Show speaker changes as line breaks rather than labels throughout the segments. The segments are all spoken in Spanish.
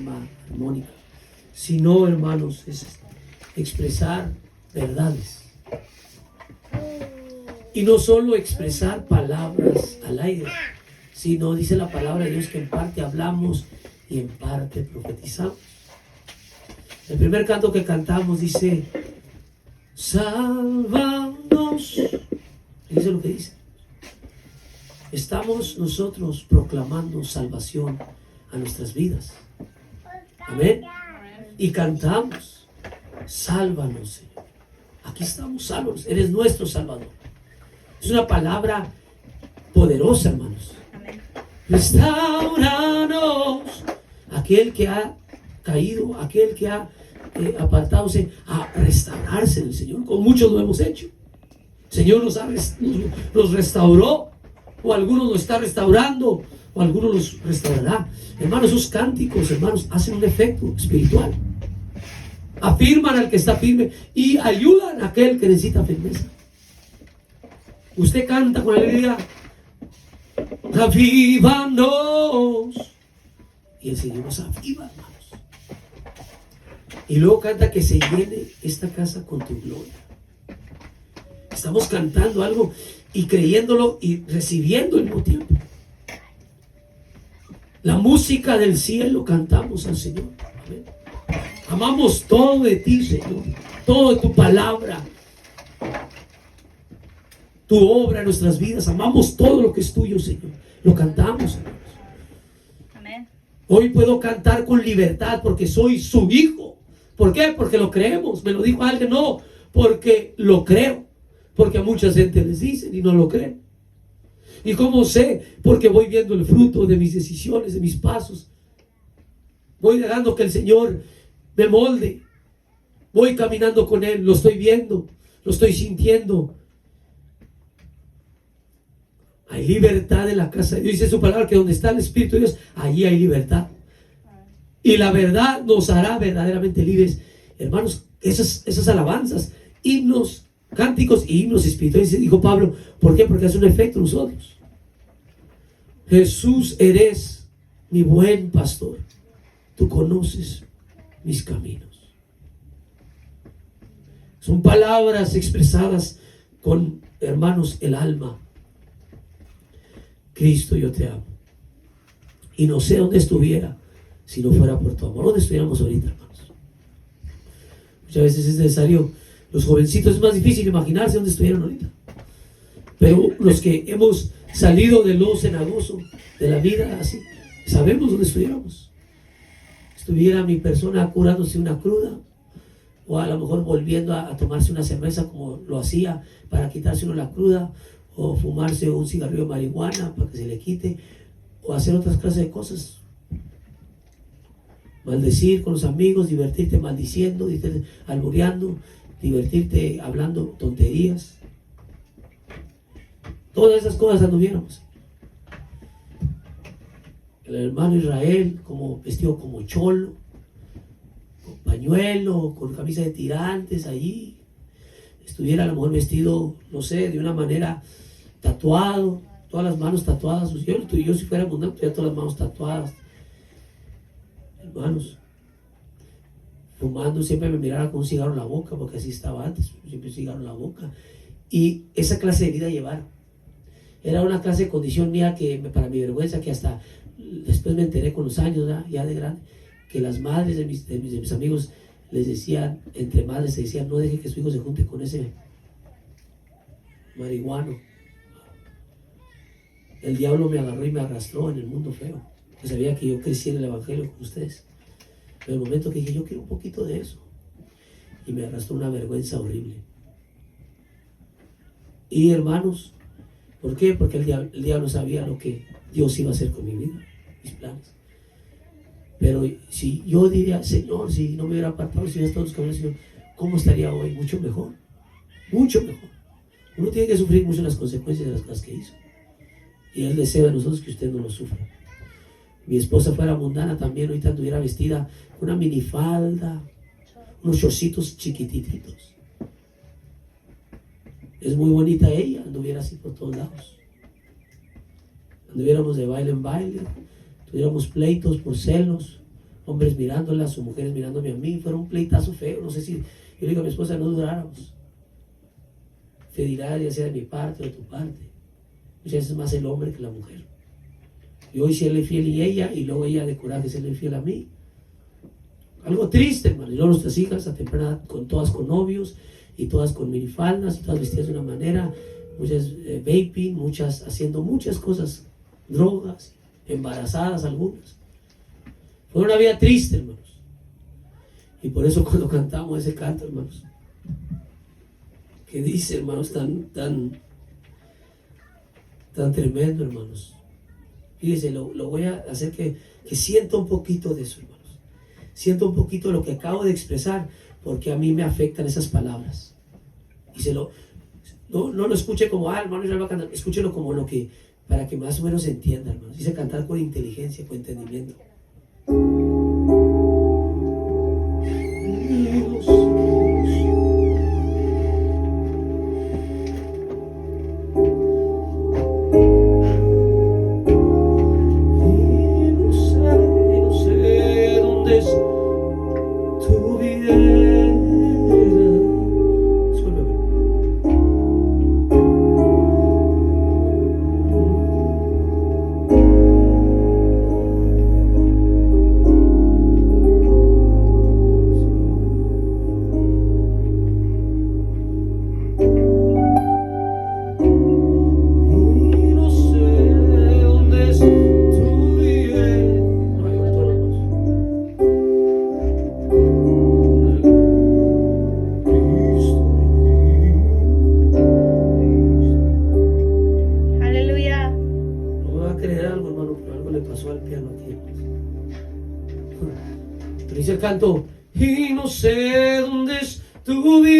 armónica, sino, hermanos, es expresar verdades. Y no solo expresar palabras al aire, sino dice la palabra de Dios que en parte hablamos y en parte profetizamos. El primer canto que cantamos dice: sálvanos. Dice lo que dice. Estamos nosotros proclamando salvación a nuestras vidas. Amén. Y cantamos: sálvanos, Señor. Aquí estamos, sálvanos. Eres nuestro Salvador. Es una palabra poderosa, hermanos. Restauranos. Aquel que ha caído, aquel que ha apartadose a restaurarse del Señor. Con muchos lo hemos hecho. El Señor nos restauró, o algunos lo está restaurando, o algunos los restaurará. Hermanos, esos cánticos, hermanos, hacen un efecto espiritual. Afirman al que está firme y ayudan a aquel que necesita firmeza. Usted canta con alegría: avívanos. Y el Señor nos aviva, hermanos. Y luego canta: que se llene esta casa con tu gloria. Estamos cantando algo y creyéndolo y recibiendo al mismo tiempo. La música del cielo cantamos al Señor. Amén. Amamos todo de ti, Señor. Todo de tu palabra, tu obra en nuestras vidas. Amamos todo lo que es tuyo, Señor. Lo cantamos, hermanos. Amén. Hoy puedo cantar con libertad porque soy su hijo. ¿Por qué? Porque lo creemos. Me lo dijo alguien. No, porque lo creo. Porque a mucha gente les dicen y no lo creen. ¿Y cómo sé? Porque voy viendo el fruto de mis decisiones, de mis pasos. Voy dejando que el Señor me molde. Voy caminando con Él. Lo estoy viendo. Lo estoy sintiendo. Hay libertad en la casa de Dios. Dice su palabra que donde está el Espíritu de Dios, allí hay libertad. Y la verdad nos hará verdaderamente libres. Hermanos, esas alabanzas, himnos, cánticos y himnos espirituales, dijo Pablo. ¿Por qué? Porque hace un efecto en nosotros. Jesús, eres mi buen pastor. Tú conoces mis caminos. Son palabras expresadas con, hermanos, el alma. Cristo, yo te amo. Y no sé dónde estuviera si no fuera por tu amor. ¿Dónde estuviéramos ahorita, hermanos? Muchas veces es necesario. Los jovencitos es más difícil imaginarse dónde estuvieran ahorita. Pero los que hemos salido del lodo cenagoso de la vida así, sabemos dónde estuviéramos. Estuviera mi persona curándose una cruda, o a lo mejor volviendo a tomarse una cerveza como lo hacía para quitarse uno la cruda, o fumarse un cigarrillo de marihuana para que se le quite, o hacer otras clases de cosas. Maldecir con los amigos, divertirte maldiciendo, divertirte albureando, divertirte hablando tonterías. Todas esas cosas anduviéramos. El hermano Israel como vestido como cholo, con pañuelo, con camisa de tirantes allí, estuviera a lo mejor vestido, no sé, de una manera tatuado, todas las manos tatuadas. Yo si fuera mundano tuviera todas las manos tatuadas. Hermanos, fumando, siempre me mirara con un cigarro en la boca, porque así estaba antes, siempre un cigarro en la boca. Y esa clase de vida llevar. Era una clase de condición mía que, para mi vergüenza, que hasta después me enteré con los años, ya de grande, que las madres de mis amigos les decían, entre madres se decían: no deje que su hijo se junte con ese marihuano. El diablo me agarró y me arrastró en el mundo feo. Que sabía que yo crecí en el evangelio con ustedes. Pero el momento que dije: yo quiero un poquito de eso, y me arrastró una vergüenza horrible. Y hermanos, ¿por qué? Porque el diablo sabía lo que Dios iba a hacer con mi vida, mis planes. Pero si yo diría: Señor, si no me hubiera apartado, si hubiera estado en los caminos, Señor, ¿cómo estaría hoy? Mucho mejor. Mucho mejor. Uno tiene que sufrir mucho las consecuencias de las cosas que hizo. Y Él desea de nosotros que usted no lo sufra. Mi esposa fuera mundana también, ahorita anduviera vestida con una minifalda, unos shortcitos chiquititos. Es muy bonita ella, anduviera así por todos lados. Anduviéramos de baile en baile, tuviéramos pleitos por celos, hombres mirándolas o mujeres mirándome a mí, fuera un pleitazo feo. No sé si yo le digo a mi esposa, no duráramos. Fidelidad ya sea de mi parte o de tu parte. Muchas veces es más el hombre que la mujer. Yo hoy serle fiel y ella, y luego ella de coraje serle fiel a mí. Algo triste, hermano. Y luego nuestras hijas a temprana edad, todas con novios, y todas con minifaldas, y todas vestidas de una manera, muchas vaping, muchas haciendo muchas cosas, drogas, embarazadas algunas. Fue una vida triste, hermanos. Y por eso cuando cantamos ese canto, hermanos, que dice, hermanos, tan tremendo, hermanos. Fíjense, lo voy a hacer que sienta un poquito de eso, hermanos. Siento un poquito lo que acabo de expresar, porque a mí me afectan esas palabras. Y no lo escuche como, hermano, ya lo va a cantar. Escúchelo como lo que, para que más o menos se entienda, hermanos. Dice cantar con inteligencia, con entendimiento. Canto, y no sé dónde estuviera.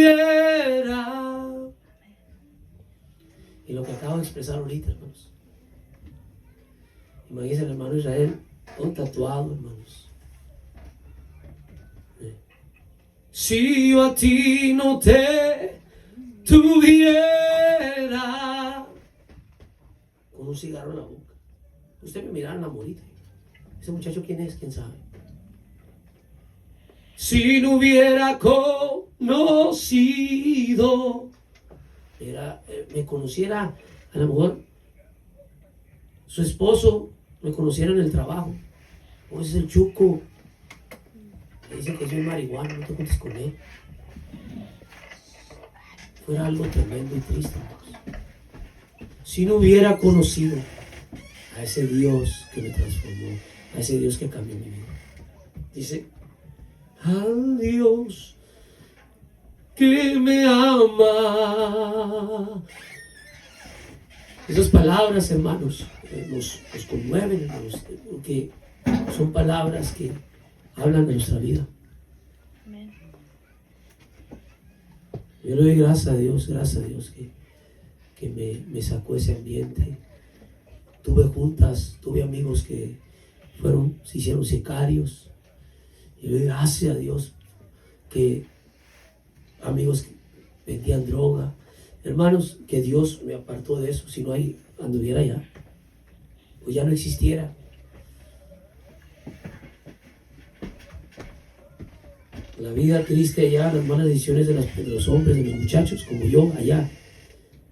Y lo que acabo de expresar ahorita, hermanos. Imagínense el hermano Israel, todo tatuado, hermanos. Si yo a ti no te tuviera, con un cigarro en la boca. Usted me mirara en la morita. Ese muchacho, ¿quién es? ¿Quién sabe? Si no hubiera conocido, me conociera, a lo mejor su esposo me conociera en el trabajo, o ese es el Chuco, que dice que soy marihuana, no te juntes con él. Fuera algo tremendo y triste, hermanos. Si no hubiera conocido a ese Dios que me transformó, a ese Dios que cambió mi vida. Dice, al Dios que me ama. Esas palabras, hermanos, nos conmueven, hermanos, porque son palabras que hablan de nuestra vida. Amén. Yo le doy gracias a Dios que me sacó ese ambiente. Tuve amigos que se hicieron sicarios. Y le doy gracias a Dios que amigos que vendían droga. Hermanos, que Dios me apartó de eso. Si no anduviera ya, pues ya no existiera. La vida triste allá, las malas decisiones de los hombres, de los muchachos, como yo allá.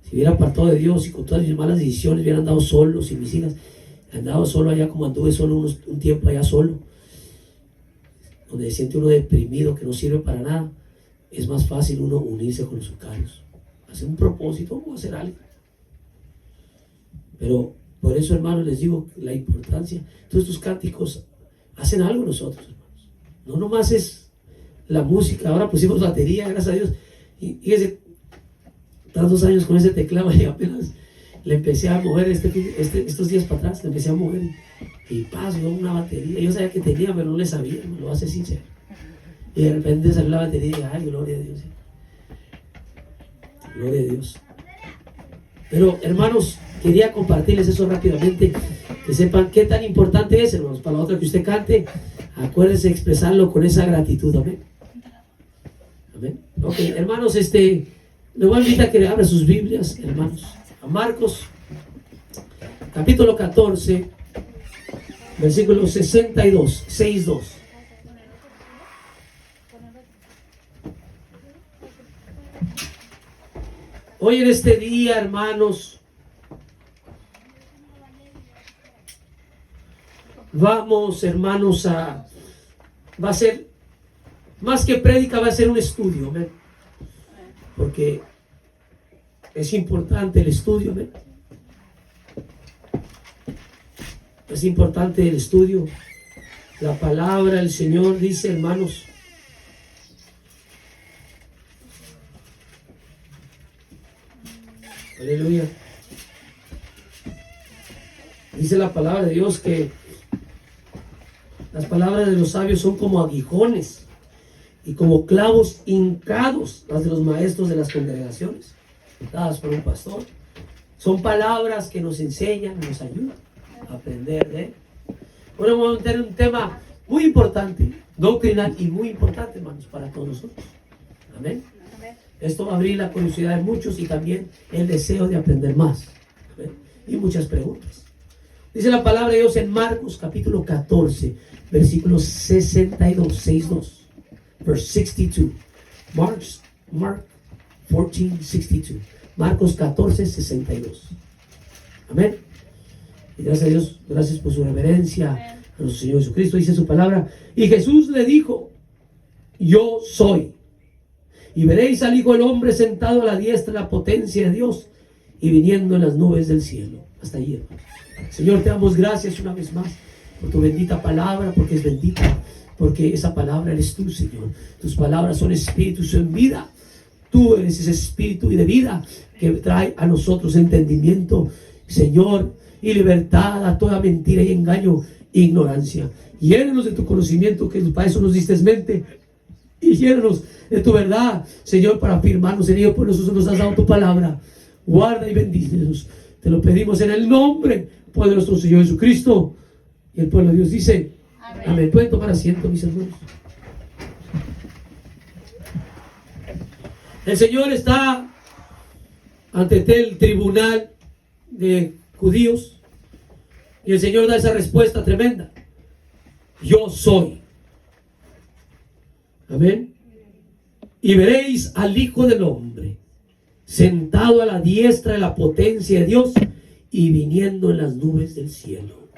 Si hubiera apartado de Dios y con todas mis malas decisiones hubiera andado solo, sin mis hijas, andaba solo allá como anduve solo un tiempo allá solo, donde se siente uno deprimido, que no sirve para nada, es más fácil uno unirse con los sicarios, hacer un propósito o hacer algo. Pero por eso, hermanos, les digo la importancia. Todos estos cánticos hacen algo nosotros, hermanos. No nomás es la música. Ahora pusimos batería, gracias a Dios. Y fíjense, tantos años con ese teclado y apenas le empecé a mover estos días para atrás, le empecé a mover y paso una batería. Yo sabía que tenía, pero no le sabía, me lo voy a hacer sincero. Y de repente salió la batería y dije, ay, gloria a Dios. Gloria a Dios. Pero, hermanos, quería compartirles eso rápidamente, que sepan qué tan importante es, hermanos, para la otra que usted cante. Acuérdense de expresarlo con esa gratitud, amén. Amén. Ok, hermanos, le voy a invitar a que le abra sus Biblias, hermanos, a Marcos, capítulo 14, versículo 62, 6:2. Hoy en este día, hermanos, vamos, hermanos, va a ser, más que prédica, va a ser un estudio, ¿ven? Porque es importante el estudio, ¿ven? Es importante el estudio. La palabra del Señor dice, hermanos, aleluya. Dice la palabra de Dios que las palabras de los sabios son como aguijones y como clavos hincados, las de los maestros de las congregaciones, dadas por un pastor. Son palabras que nos enseñan, nos ayudan a aprender de él. Bueno, vamos a tener un tema muy importante, doctrinal y muy importante, hermanos, para todos nosotros. Amén. Esto va a abrir la curiosidad de muchos y también el deseo de aprender más. Amén. Y muchas preguntas. Dice la palabra de Dios en Marcos capítulo 14, versículo 62, 62. Verse 62. Mark 14, 62. Marcos 14, 62. Amén. Y gracias a Dios, gracias por su reverencia a nuestro Señor Jesucristo. Dice su palabra. Y Jesús le dijo: yo soy. Y veréis al Hijo del Hombre sentado a la diestra de la potencia de Dios y viniendo en las nubes del cielo. Hasta allí, hermanos. Señor, te damos gracias una vez más por tu bendita palabra, porque es bendita, porque esa palabra eres tú, Señor. Tus palabras son espíritu, son vida. Tú eres ese espíritu y de vida que trae a nosotros entendimiento, Señor, y libertad a toda mentira y engaño e ignorancia. Llénanos de tu conocimiento, que para eso nos diste mente, y llénanos de tu verdad, Señor, para afirmarnos en ello. Por nosotros nos has dado tu palabra. Guarda y bendícenos. Te lo pedimos en el nombre de nuestro Señor Jesucristo. Y el pueblo de Dios dice: amén. Amén. Pueden tomar asiento, mis hermanos. El Señor está ante el tribunal de judíos y el Señor da esa respuesta tremenda: yo soy. Amén. Y veréis al Hijo del Hombre sentado a la diestra de la potencia de Dios y viniendo en las nubes del cielo.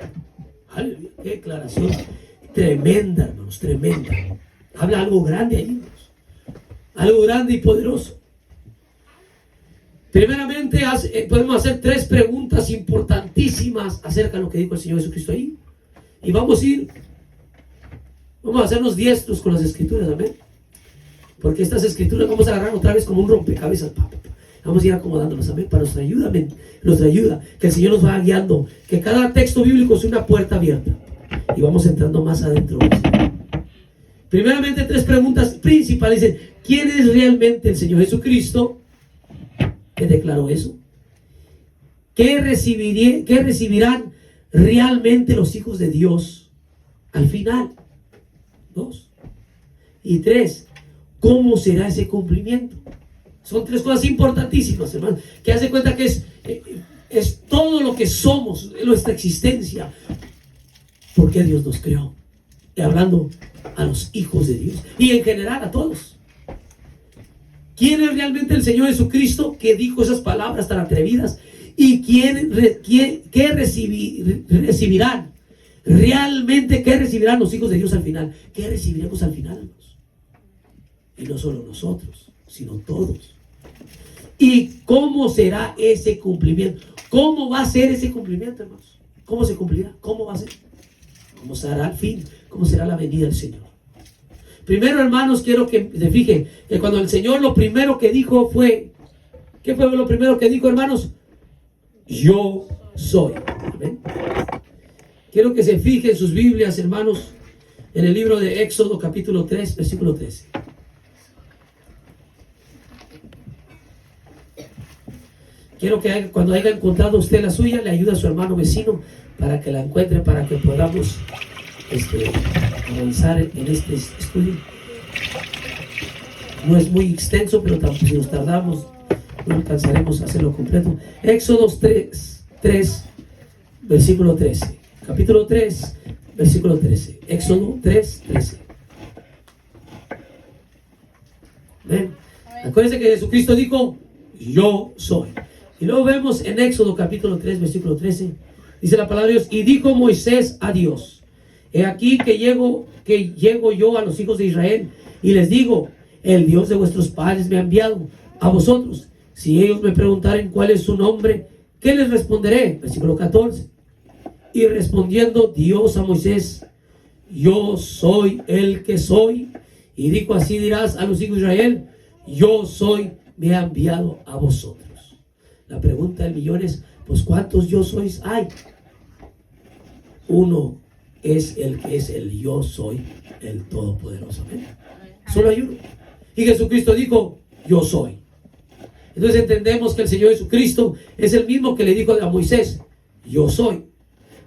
Aleluya. Qué declaración tremenda, hermanos, tremenda. Habla algo grande ahí, hermanos. Algo grande y poderoso. Primeramente, podemos hacer 3 preguntas importantísimas acerca de lo que dijo el Señor Jesucristo ahí. Y vamos a hacernos diestros con las escrituras, amén. Porque estas escrituras vamos a agarrar otra vez como un rompecabezas. Vamos a ir acomodándolas, amén, para nuestra ayuda, amén. Nuestra ayuda, que el Señor nos va guiando, que cada texto bíblico es una puerta abierta. Y vamos entrando más adentro. Primeramente, 3 preguntas principales. Dicen: ¿quién es realmente el Señor Jesucristo? ¿Qué declaró eso? ¿Qué recibirán realmente los hijos de Dios al final? 2. Y 3, ¿cómo será ese cumplimiento? Son 3 cosas importantísimas, hermano, que hace cuenta que es todo lo que somos, nuestra existencia, porque Dios nos creó. Y hablando a los hijos de Dios y en general a todos. ¿Quién es realmente el Señor Jesucristo que dijo esas palabras tan atrevidas? ¿Y qué recibirán? Realmente, ¿qué recibirán los hijos de Dios al final? ¿Qué recibiremos al final, hermanos? Y no solo nosotros, sino todos. ¿Y cómo será ese cumplimiento? ¿Cómo va a ser ese cumplimiento, hermanos? ¿Cómo se cumplirá? ¿Cómo va a ser? ¿Cómo será el fin? ¿Cómo será la venida del Señor? Primero, hermanos, quiero que se fijen que cuando el Señor lo primero que dijo fue, ¿qué fue lo primero que dijo, hermanos? Yo soy. ¿Amén? Quiero que se fijen sus Biblias, hermanos, en el libro de Éxodo capítulo 3, versículo 13. Quiero que cuando haya encontrado usted la suya, le ayude a su hermano vecino para que la encuentre, para que podamos avanzar en este estudio. No es muy extenso, pero tampoco, si nos tardamos, no alcanzaremos a hacerlo completo. Éxodo 3, versículo 13. Capítulo 3, versículo 13. Éxodo 3, 13. ¿Ven? Acuérdense que Jesucristo dijo: yo soy. Y luego vemos en Éxodo capítulo 3, versículo 13, dice la palabra de Dios, y dijo Moisés a Dios, he aquí que llego yo a los hijos de Israel, y les digo, el Dios de vuestros padres me ha enviado a vosotros. Si ellos me preguntaren cuál es su nombre, ¿qué les responderé? Versículo 14. Y respondiendo Dios a Moisés, yo soy el que soy. Y dijo, así dirás a los hijos de Israel, yo soy, me ha enviado a vosotros. La pregunta del millón es, pues ¿cuántos yo sois hay? Uno es el que es el yo soy, el todopoderoso. ¿Amén? Solo hay uno. Y Jesucristo dijo, yo soy. Entonces entendemos que el Señor Jesucristo es el mismo que le dijo a Moisés, yo soy.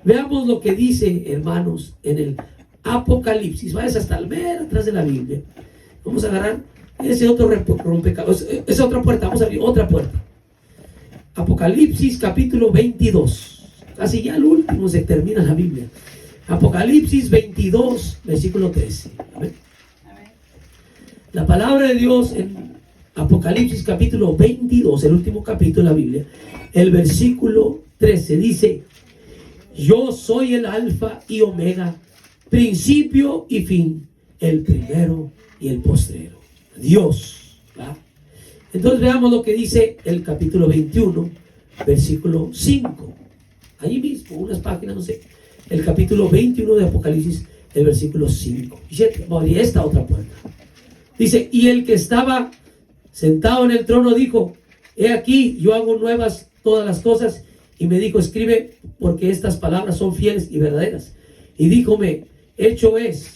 Veamos lo que dice, hermanos, en el Apocalipsis. Vayas hasta el mero atrás de la Biblia. Vamos a agarrar ese otro rompecabezas, esa otra puerta. Vamos a abrir otra puerta. Apocalipsis capítulo 22. Casi ya al último se termina la Biblia. Apocalipsis 22, versículo 13. Amén. La palabra de Dios en Apocalipsis capítulo 22, el último capítulo de la Biblia, el versículo 13 dice, yo soy el alfa y omega, principio y fin, el primero y el postrero. Dios. ¿Va? Entonces veamos lo que dice el capítulo 21, versículo 5. Allí mismo, unas páginas, no sé. El capítulo 21 de Apocalipsis, el versículo 5. Y vamos a abrir esta otra puerta. Dice, y el que estaba sentado en el trono dijo, he aquí, yo hago nuevas todas las cosas. Y me dijo, escribe, porque estas palabras son fieles y verdaderas. Y díjome, hecho es,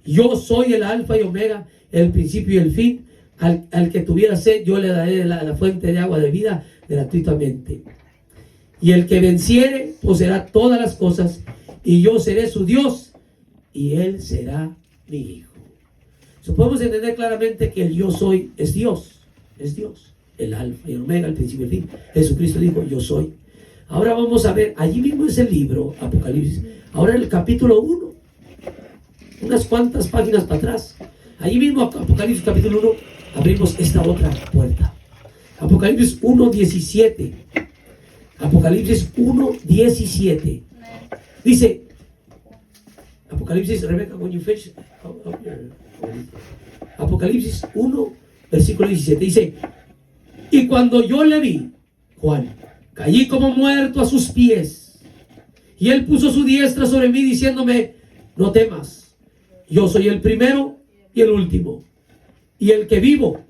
yo soy el alfa y omega, el principio y el fin. Al que tuviera sed, yo le daré de la fuente de agua de vida gratuitamente. Y el que venciere, poseerá todas las cosas, y yo seré su Dios, y él será mi hijo. Podemos entender claramente que el yo soy es Dios, el alfa y el omega, el principio y el fin. Jesucristo dijo, yo soy. Ahora vamos a ver, allí mismo es el libro, Apocalipsis. Ahora en el capítulo 1, unas cuantas páginas para atrás. Allí mismo, Apocalipsis capítulo 1, abrimos esta otra puerta. Apocalipsis 1:17. Apocalipsis 1:17. Dice, Apocalipsis, Rebeca, when you finish, Apocalipsis 1, versículo 17. Dice, y cuando yo le vi, Juan, caí como muerto a sus pies. Y él puso su diestra sobre mí diciéndome, no temas, yo soy el primero y el último, y el que vivo,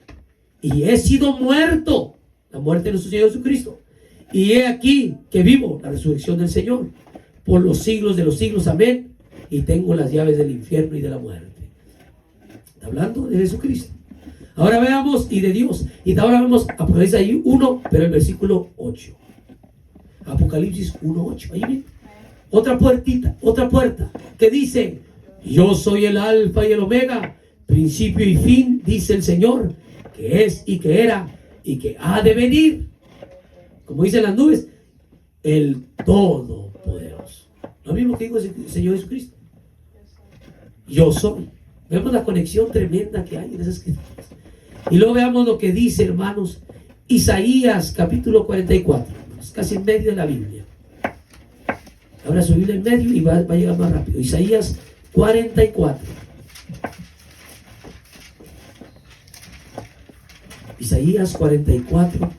y he sido muerto, la muerte de nuestro Señor Jesucristo, y he aquí que vivo, la resurrección del Señor, por los siglos de los siglos, amén, y tengo las llaves del infierno y de la muerte. Está hablando de Jesucristo. Ahora veamos, y de Dios, y ahora vemos Apocalipsis ahí 1, pero el versículo 8. Apocalipsis 1:8. Ahí viene. Otra puertita, otra puerta, que dice, yo soy el alfa y el omega, principio y fin, dice el Señor, que es y que era y que ha de venir. Como dicen las nubes, el Todopoderoso. Lo mismo que dijo el Señor Jesucristo. Yo soy. Vemos la conexión tremenda que hay en esas escrituras. Y luego veamos lo que dice, hermanos, Isaías capítulo 44. Casi en medio de la Biblia. Ahora su Biblia en medio y va a llegar más rápido. Isaías 44. Isaías 44.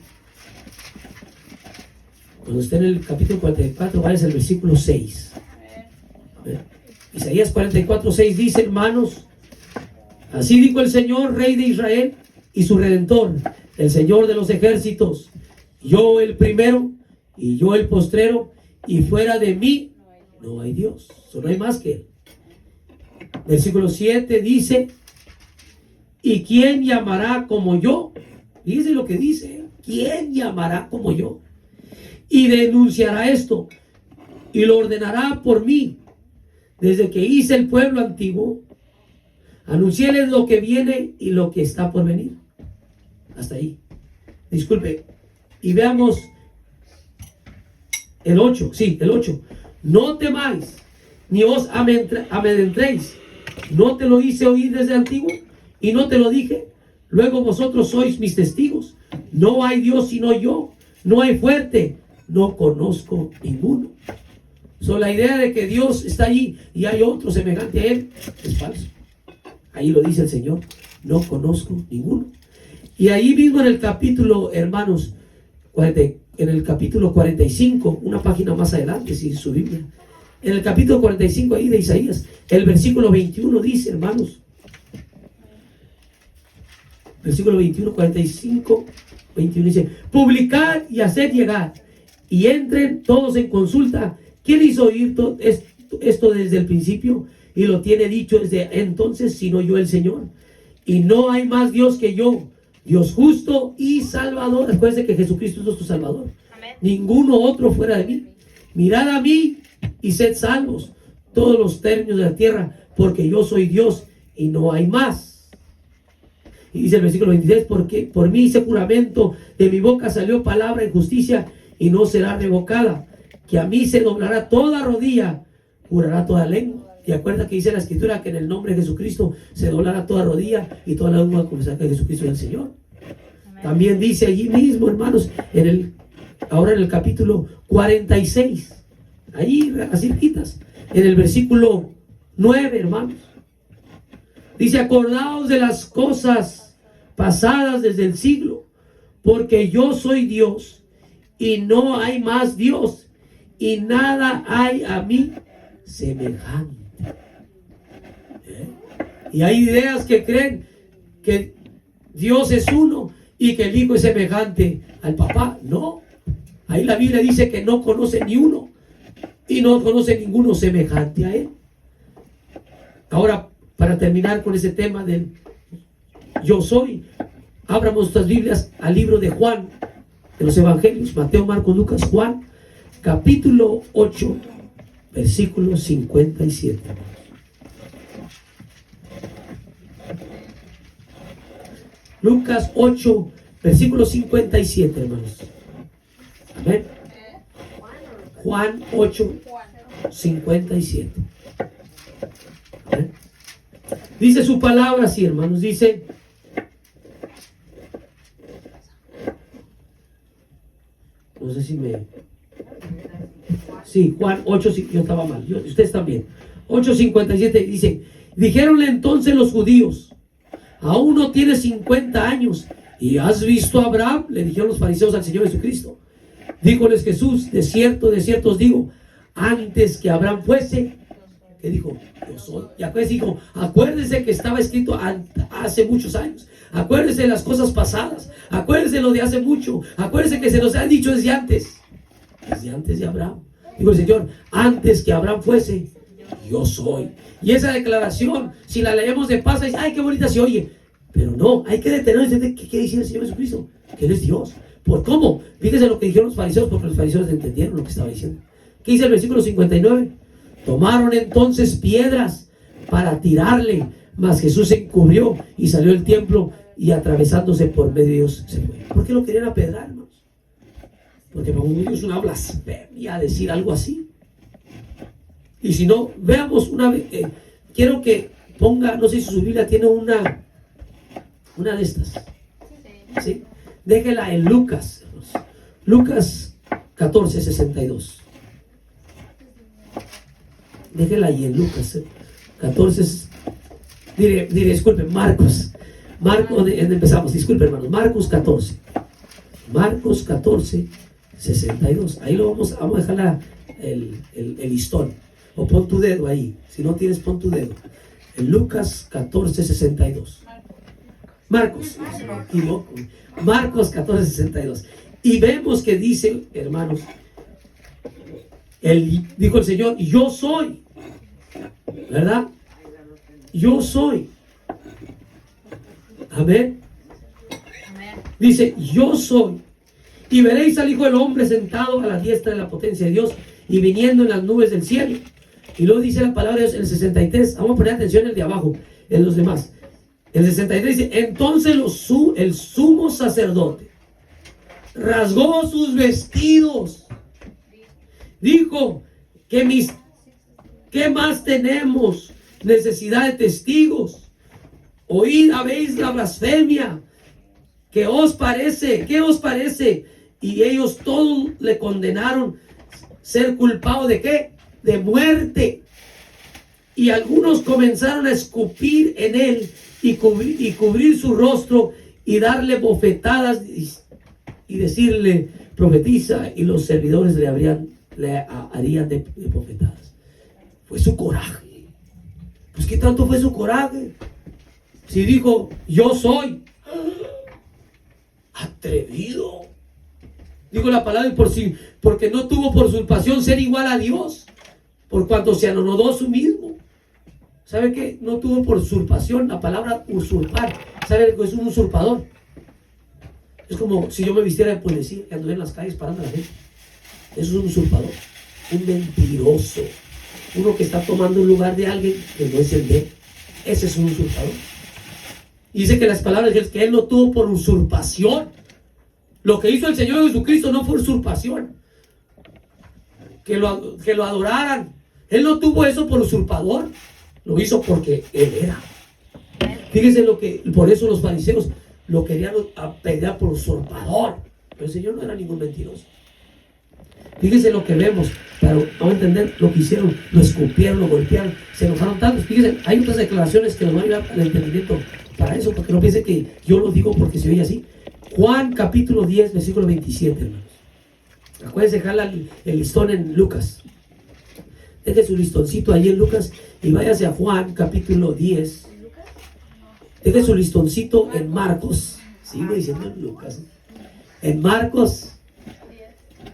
Cuando esté en el capítulo 44, vaya al versículo 6. A ver. Isaías 44, 6 dice, hermanos, así dijo el Señor, Rey de Israel y su Redentor, el Señor de los ejércitos, yo el primero y yo el postrero, y fuera de mí no hay Dios, no hay más que Él. Versículo 7 dice, ¿y quién llamará como yo? Fíjese lo que dice, ¿quién llamará como yo? Y denunciará esto, y lo ordenará por mí. Desde que hice el pueblo antiguo, anunciéles lo que viene y lo que está por venir. Hasta ahí. Disculpe. Y veamos el 8. Sí, el 8. No temáis, ni os amedrentéis. No te lo hice oír desde antiguo, y no te lo dije. Luego vosotros sois mis testigos. No hay Dios sino yo. No hay fuerte. No conozco ninguno. La idea de que Dios está allí y hay otro semejante a Él es falso. Ahí lo dice el Señor. No conozco ninguno. Y ahí mismo en el capítulo, hermanos, en el capítulo 45, una página más adelante, si su Biblia, en el capítulo 45 ahí de Isaías, el versículo 21 dice, hermanos, versículo 21, 45, 21 dice: publicar y hacer llegar, y entren todos en consulta. ¿Quién hizo oír esto desde el principio? Y lo tiene dicho desde entonces, sino yo el Señor. Y no hay más Dios que yo, Dios justo y salvador. Acuérdense que Jesucristo es nuestro salvador. Amén. Ninguno otro fuera de mí. Mirad a mí y sed salvos todos los términos de la tierra, porque yo soy Dios y no hay más. Y dice el versículo 26: porque por mí hice juramento, de mi boca salió palabra en justicia y no será revocada, que a mí se doblará toda rodilla, jurará toda lengua. Y acuerda que dice la Escritura que en el nombre de Jesucristo se doblará toda rodilla y toda lengua va a confesar que Jesucristo es el Señor. Amén. También dice allí mismo, hermanos, ahora en el capítulo 46, ahí así quitas, en el versículo 9, hermanos, dice: acordaos de las cosas pasadas desde el siglo, porque yo soy Dios y no hay más Dios, y nada hay a mí semejante. Y hay ideas que creen que Dios es uno y que el Hijo es semejante al Papá. No, ahí la Biblia dice que no conoce ni uno y no conoce ninguno semejante a Él. Ahora, para terminar con ese tema del yo soy, abramos nuestras Biblias al libro de Juan, de los Evangelios, Mateo, Marcos, Lucas, Juan, capítulo 8, versículo 57. Lucas 8, versículo 57, hermanos. Amén. Juan 8, 57. Amén. Dice su palabra así, hermanos. Dice: no sé si me... Sí, Juan 8, yo estaba mal, ustedes también. 8:57 dice: dijéronle entonces los judíos: aún no tienes 50 años y has visto a Abraham. Le dijeron los fariseos al Señor Jesucristo. Díjoles Jesús: de cierto os digo, antes que Abraham fuese, ¿qué dijo? Yo soy. Y acuérdense que estaba escrito hace muchos años. Acuérdense de las cosas pasadas. Acuérdense de lo de hace mucho. Acuérdense que se nos ha dicho desde antes de Abraham. Dijo el Señor: antes que Abraham fuese, yo soy. Y esa declaración, si la leemos de paso, dice: ay, qué bonita se oye. Pero no, hay que detenernos y decir: ¿qué quiere decir el Señor Jesucristo? Que Él es Dios. ¿Por cómo? Fíjense lo que dijeron los fariseos, porque los fariseos entendieron lo que estaba diciendo. ¿Qué dice el versículo 59? Tomaron entonces piedras para tirarle, mas Jesús se encubrió y salió del templo, y atravesándose por medio de ellos se fue. ¿Por qué lo querían apedrear, hermanos? Porque para un es una blasfemia decir algo así. Y si no, veamos una vez, quiero que ponga, no sé si su Biblia tiene una de estas. ¿Sí? Déjela en Lucas. Lucas 14:62. Déjela ahí en Lucas 14. Disculpen, Marcos, donde empezamos, disculpen, hermanos. Marcos 14. Marcos 14:62. Ahí lo vamos a dejar el listón. O pon tu dedo ahí. Si no tienes, pon tu dedo. En Lucas 14:62. Marcos 14:62. Y vemos que dice, hermanos, dijo el Señor: yo soy. ¿Verdad? Yo soy. Amén. Dice: yo soy. Y veréis al Hijo del Hombre sentado a la diestra de la potencia de Dios y viniendo en las nubes del cielo. Y luego dice la palabra de Dios en el 63. Vamos a poner atención en el de abajo, en los demás. El 63 dice: entonces el sumo sacerdote rasgó sus vestidos. Dijo: ¿qué más tenemos necesidad de testigos? oíd, habéis la blasfemia. ¿Qué os parece? ¿Qué os parece? Y ellos todos le condenaron ser culpado de ¿qué? De muerte. Y algunos comenzaron a escupir en él y cubrir su rostro y darle bofetadas y decirle, profetiza, y los servidores le harían de bofetadas. Fue su coraje. Pues ¿qué tanto fue su coraje? Si dijo, yo soy atrevido. Digo la palabra porque no tuvo por usurpación ser igual a Dios, por cuanto se anonadó a sí mismo. ¿Sabe qué? No tuvo por usurpación. La palabra usurpar, ¿sabe que es un usurpador? Es como si yo me vistiera de policía y anduviera en las calles parando a la gente. Eso es un usurpador, un mentiroso, uno que está tomando un lugar de alguien que no es el de él. Ese es un usurpador. Y dice que las palabras de Dios, que él no tuvo por usurpación. Lo que hizo el Señor Jesucristo no fue usurpación. Que lo adoraran. Él no tuvo eso por usurpador. Lo hizo porque él era. Fíjense por eso los fariseos lo querían apedrear por usurpador. Pero el Señor no era ningún mentiroso. Fíjense lo que vemos, para vamos a entender lo que hicieron, lo escupieron, lo golpearon, se enojaron tanto. Fíjense, hay otras declaraciones que nos van a ayudar al entendimiento para eso, porque no piense que yo lo digo porque se oye así. Juan capítulo 10, versículo 27, hermanos. Acuérdense, jala el listón en Lucas. Deje su listoncito ahí en Lucas y váyase a Juan capítulo 10. Deje su listoncito en Marcos. Sigo diciendo en Lucas. En Marcos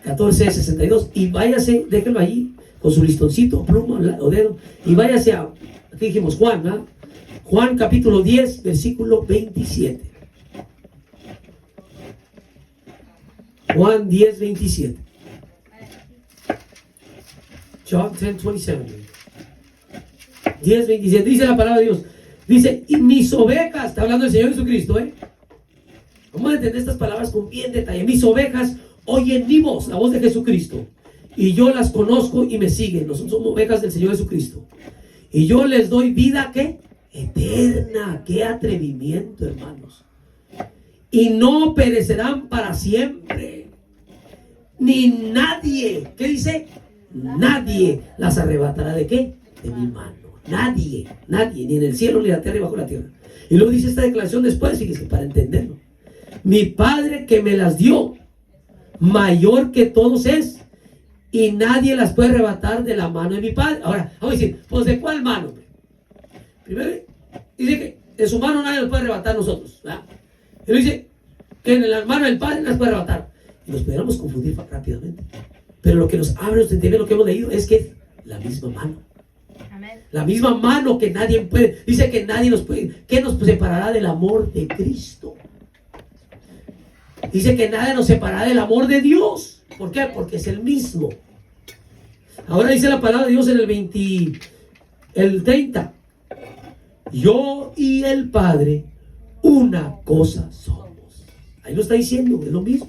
14:62. Y váyase, déjenlo ahí con su listoncito, pluma o dedo. Y váyase a, aquí dijimos Juan, ¿no? Juan capítulo 10, versículo 27. Juan 10, 27. John 10:27. 10, 27. Dice la palabra de Dios. Dice, y mis ovejas, está hablando el Señor Jesucristo, Vamos a entender estas palabras con bien detalle. Mis ovejas oyen mi voz, la voz de Jesucristo, y yo las conozco y me siguen. Nosotros somos ovejas del Señor Jesucristo. Y yo les doy vida, ¿qué? Eterna. Qué atrevimiento, hermanos. Y no perecerán para siempre. Ni nadie, ¿qué dice? Nadie las arrebatará ¿de qué? De mi mano. Nadie, ni en el cielo, ni en la tierra, ni bajo la tierra. Y luego dice esta declaración después, fíjese, para entenderlo. Mi Padre que me las dio, mayor que todos es, y nadie las puede arrebatar de la mano de mi Padre. Ahora, vamos a decir, pues ¿de cuál mano? Primero, dice que de su mano nadie las puede arrebatar nosotros, ¿verdad? Él dice que en la mano del Padre las puede arrebatar. Y nos pudiéramos confundir rápidamente. Pero lo que nos abre, nos entiende lo que hemos leído, es que la misma mano. Amén. La misma mano que nadie puede, dice que nadie nos puede, ¿qué nos separará del amor de Cristo? Dice que nadie nos separará del amor de Dios. ¿Por qué? Porque es el mismo. Ahora dice la palabra de Dios en el 30. Yo y el Padre, una cosa somos. Ahí lo está diciendo, es lo mismo.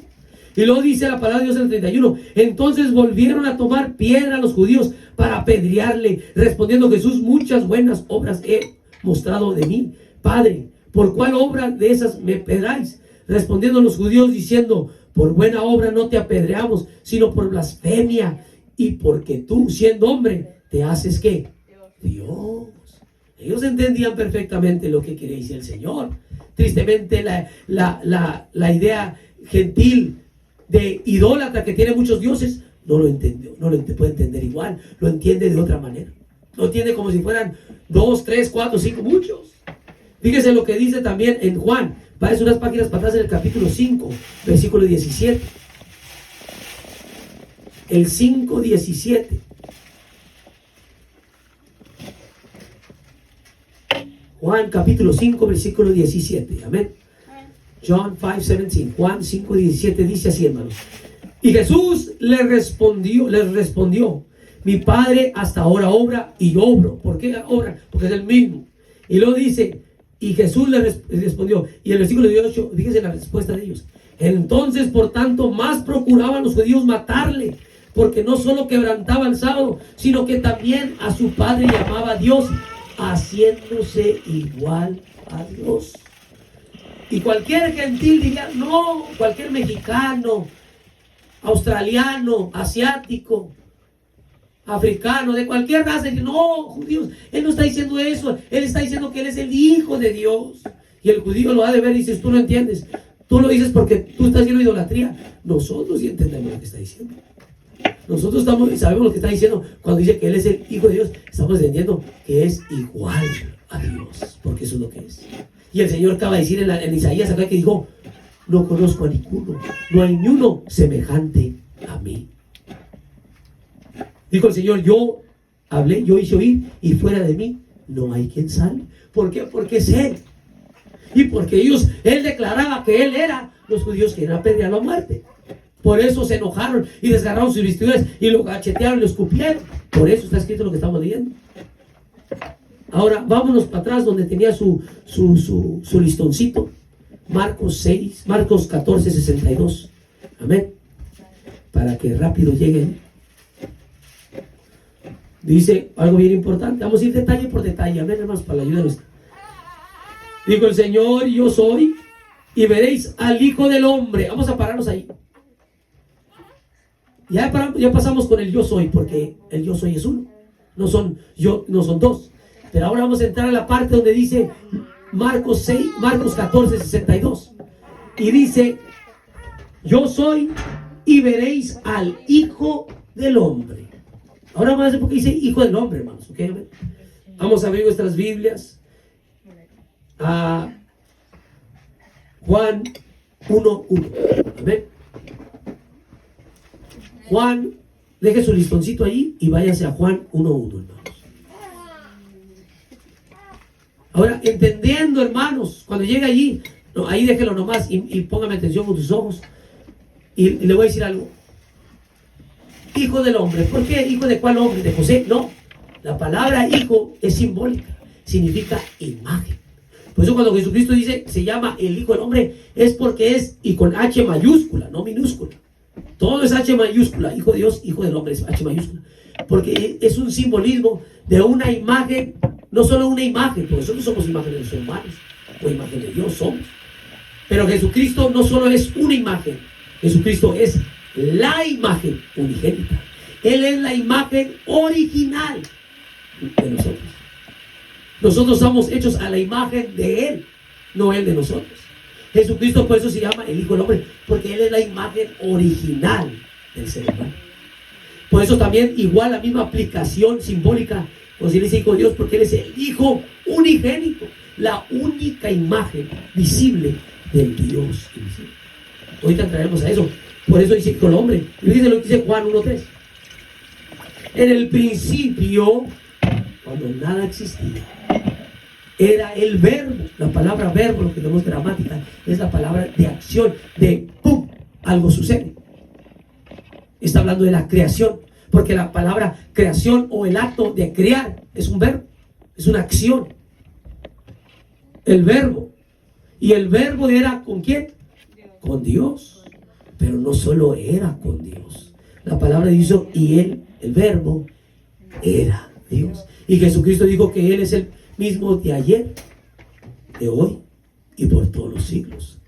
Y luego dice la palabra de Dios en el 31. Entonces volvieron a tomar piedra los judíos para apedrearle, respondiendo Jesús, muchas buenas obras he mostrado de mí, Padre, ¿por cuál obra de esas me apedreáis? Respondiendo los judíos diciendo, por buena obra no te apedreamos, sino por blasfemia, y porque tú, siendo hombre, te haces ¿qué? Dios. Ellos entendían perfectamente lo que quería decir el Señor. Tristemente la idea gentil de idólatra que tiene muchos dioses no lo entendió, no lo puede entender igual, lo entiende de otra manera. Lo entiende como si fueran 2, 3, 4, 5, muchos. Fíjese lo que dice también en Juan. Parece unas páginas para atrás en el capítulo 5, versículo 17. El 5:17. Juan capítulo 5, versículo 17. Amén. John 5:17. Juan 5:17 dice así, hermanos. Y Jesús les respondió, mi Padre hasta ahora obra y yo obro. ¿Por qué obra? Porque es el mismo. Y luego dice, y Jesús les respondió. Y el versículo 18, fíjense la respuesta de ellos. Entonces, por tanto, más procuraban los judíos matarle, porque no solo quebrantaba el sábado, sino que también a su Padre llamaba Dios, haciéndose igual a Dios. Y cualquier gentil diría, no, cualquier mexicano, australiano, asiático, africano, de cualquier raza, dice, no, judíos, él no está diciendo eso, él está diciendo que él es el Hijo de Dios. Y el judío lo ha de ver y dices, tú no entiendes, tú lo dices porque tú estás haciendo idolatría. Nosotros sí entendemos lo que está diciendo. Nosotros sabemos lo que está diciendo cuando dice que él es el Hijo de Dios. Estamos entendiendo que es igual a Dios, porque eso es lo que es. Y el Señor acaba de decir en Isaías acá que dijo, no conozco a ninguno, no hay ni uno semejante a mí. Dijo el Señor, yo hablé, yo hice oír, y fuera de mí no hay quien salve. ¿Por qué? Porque es Él. Y porque Él declaraba que Él era, los judíos querían apedrearlo a muerte. Por eso se enojaron y desgarraron sus vestiduras y lo cachetearon y lo escupieron. Por eso está escrito lo que estamos leyendo. Ahora vámonos para atrás donde tenía su listoncito. Marcos 14, 62. Amén. Para que rápido lleguen. Dice algo bien importante. Vamos a ir detalle por detalle. Amén, hermanos, para la ayuda de nuestra. Dijo el Señor, yo soy, y veréis al Hijo del Hombre. Vamos a pararnos ahí. Ya pasamos con el yo soy, porque el yo soy es uno. No son dos. Pero ahora vamos a entrar a la parte donde dice Marcos 14, 62. Y dice, yo soy, y veréis al Hijo del Hombre. Ahora vamos a ver por qué dice Hijo del Hombre, hermanos. ¿Okay? Vamos a abrir nuestras Biblias a Juan 1:1. Amén. Juan, deje su listoncito ahí y váyase a Juan 1:1, hermanos. Ahora, entendiendo, hermanos, cuando llega allí, no, ahí déjelo nomás y póngame atención con tus ojos. Y le voy a decir algo. Hijo del hombre. ¿Por qué? ¿Hijo de cuál hombre? ¿De José? No. La palabra hijo es simbólica. Significa imagen. Por eso cuando Jesucristo dice, se llama el Hijo del Hombre, es porque es, y con H mayúscula, no minúscula. Todo es H mayúscula. Hijo de Dios, Hijo del Hombre es H mayúscula. Porque es un simbolismo de una imagen, no solo una imagen, porque nosotros somos imagen de los humanos, o imagen de Dios somos. Pero Jesucristo no solo es una imagen, Jesucristo es la imagen unigénita. Él es la imagen original de nosotros. Nosotros estamos hechos a la imagen de Él, no Él de nosotros. Jesucristo por eso se llama el Hijo del Hombre, porque Él es la imagen original del ser humano. Por eso también igual la misma aplicación simbólica, como si le dice Hijo de Dios, porque Él es el Hijo unigénito, la única imagen visible del Dios invisible. Ahorita entraremos a eso. Por eso dice Hijo del Hombre. Y fíjense lo que dice Juan 1:3. En el principio, cuando nada existía, era el verbo. La palabra verbo, lo que tenemos gramática, es la palabra de acción, de ¡pum! Algo sucede. Está hablando de la creación, porque la palabra creación o el acto de crear es un verbo, es una acción. El verbo. Y el verbo era ¿con quién? Con Dios. Pero no solo era con Dios. La palabra dice, y Él, el verbo, era Dios. Y Jesucristo dijo que Él es el mismo de ayer, de hoy y por todos los siglos.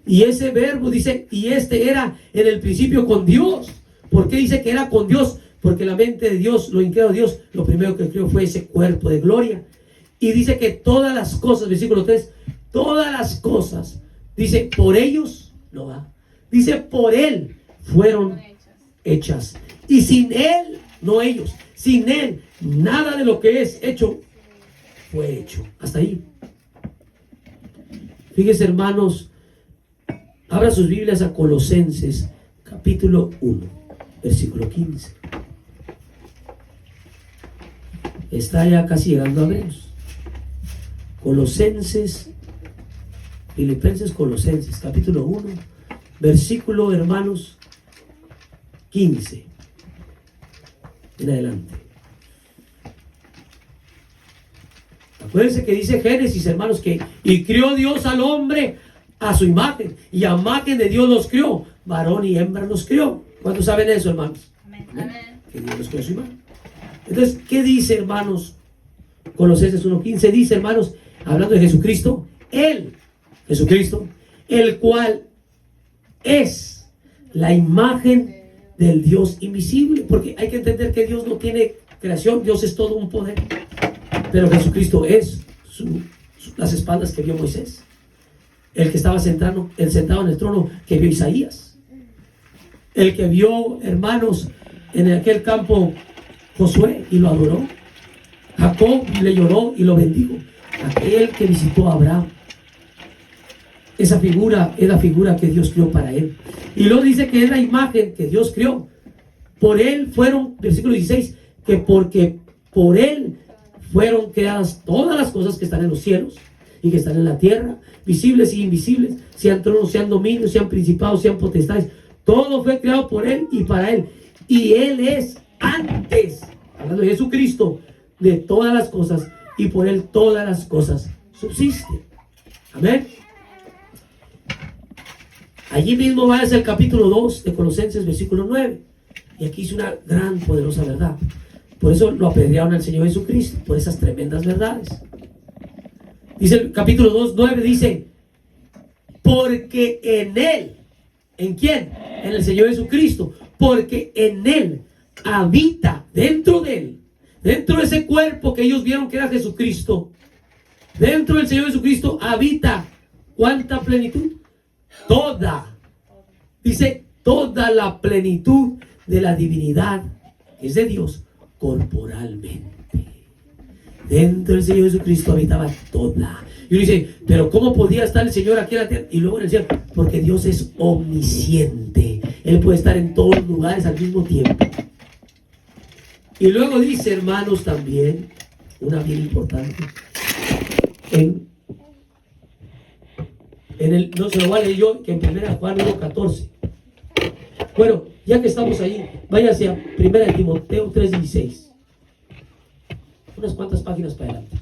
Y ese verbo dice, y este era en el principio con Dios. ¿Por qué dice que era con Dios? Porque la mente de Dios, lo increado de Dios, lo primero que creó fue ese cuerpo de gloria. Y dice que todas las cosas, versículo 3, todas las cosas, dice, por ellos, no va. Dice, por Él fueron hechas. Y sin Él, no ellos, sin Él, nada de lo que es hecho, fue hecho. Hasta ahí. Fíjense, hermanos, abra sus Biblias a Colosenses, capítulo 1, versículo 15. Está ya casi llegando a vernos. Colosenses, Filipenses, Colosenses, capítulo 1, versículo, hermanos, 15 en adelante. Acuérdense que dice Génesis, hermanos, que y crió Dios al hombre a su imagen, y a imagen de Dios los crió, varón y hembra los crió. ¿Cuántos saben eso, hermanos? Amén. Amén. Que Dios los crió a su imagen. Entonces, ¿qué dice, hermanos? Colosenses 1:15 dice, hermanos, hablando de Jesucristo, Él, Jesucristo, el cual es la imagen del Dios invisible. Porque hay que entender que Dios no tiene creación, Dios es todo un poder. Pero Jesucristo es las espaldas que vio Moisés, el que estaba sentado en el trono que vio Isaías, el que vio, hermanos, en aquel campo Josué y lo adoró, Jacob le lloró y lo bendijo, aquel que visitó a Abraham. Esa figura es la figura que Dios creó para él. Y luego dice que es la imagen que Dios creó. Por él fueron, versículo 16, que porque por él fueron creadas todas las cosas que están en los cielos y que están en la tierra, visibles y invisibles, sean tronos, sean dominios, sean principados, sean potestades. Todo fue creado por él y para él. Y él es antes, hablando de Jesucristo, de todas las cosas, y por él todas las cosas subsisten. Amén. Allí mismo va hacia el capítulo 2 de Colosenses, versículo 9. Y aquí hice una gran, poderosa verdad. Por eso lo apedrearon al Señor Jesucristo, por esas tremendas verdades. Dice el capítulo 2, 9, dice, porque en Él, ¿en quién? En el Señor Jesucristo. Porque en Él habita, dentro de Él, dentro de ese cuerpo que ellos vieron que era Jesucristo, dentro del Señor Jesucristo habita, ¿cuánta plenitud? Toda, dice, toda la plenitud de la divinidad, que es de Dios, corporalmente. Dentro del Señor Jesucristo habitaba toda. Y uno dice, pero ¿cómo podía estar el Señor aquí en la tierra? Y luego en el cielo, porque Dios es omnisciente. Él puede estar en todos los lugares al mismo tiempo. Y luego dice, hermanos, también, una bien importante, no se lo voy a leer yo, que en 1 Juan 1:14. Bueno, ya que estamos ahí, váyase a 1 Timoteo 3:16. Unas cuantas páginas para adelante.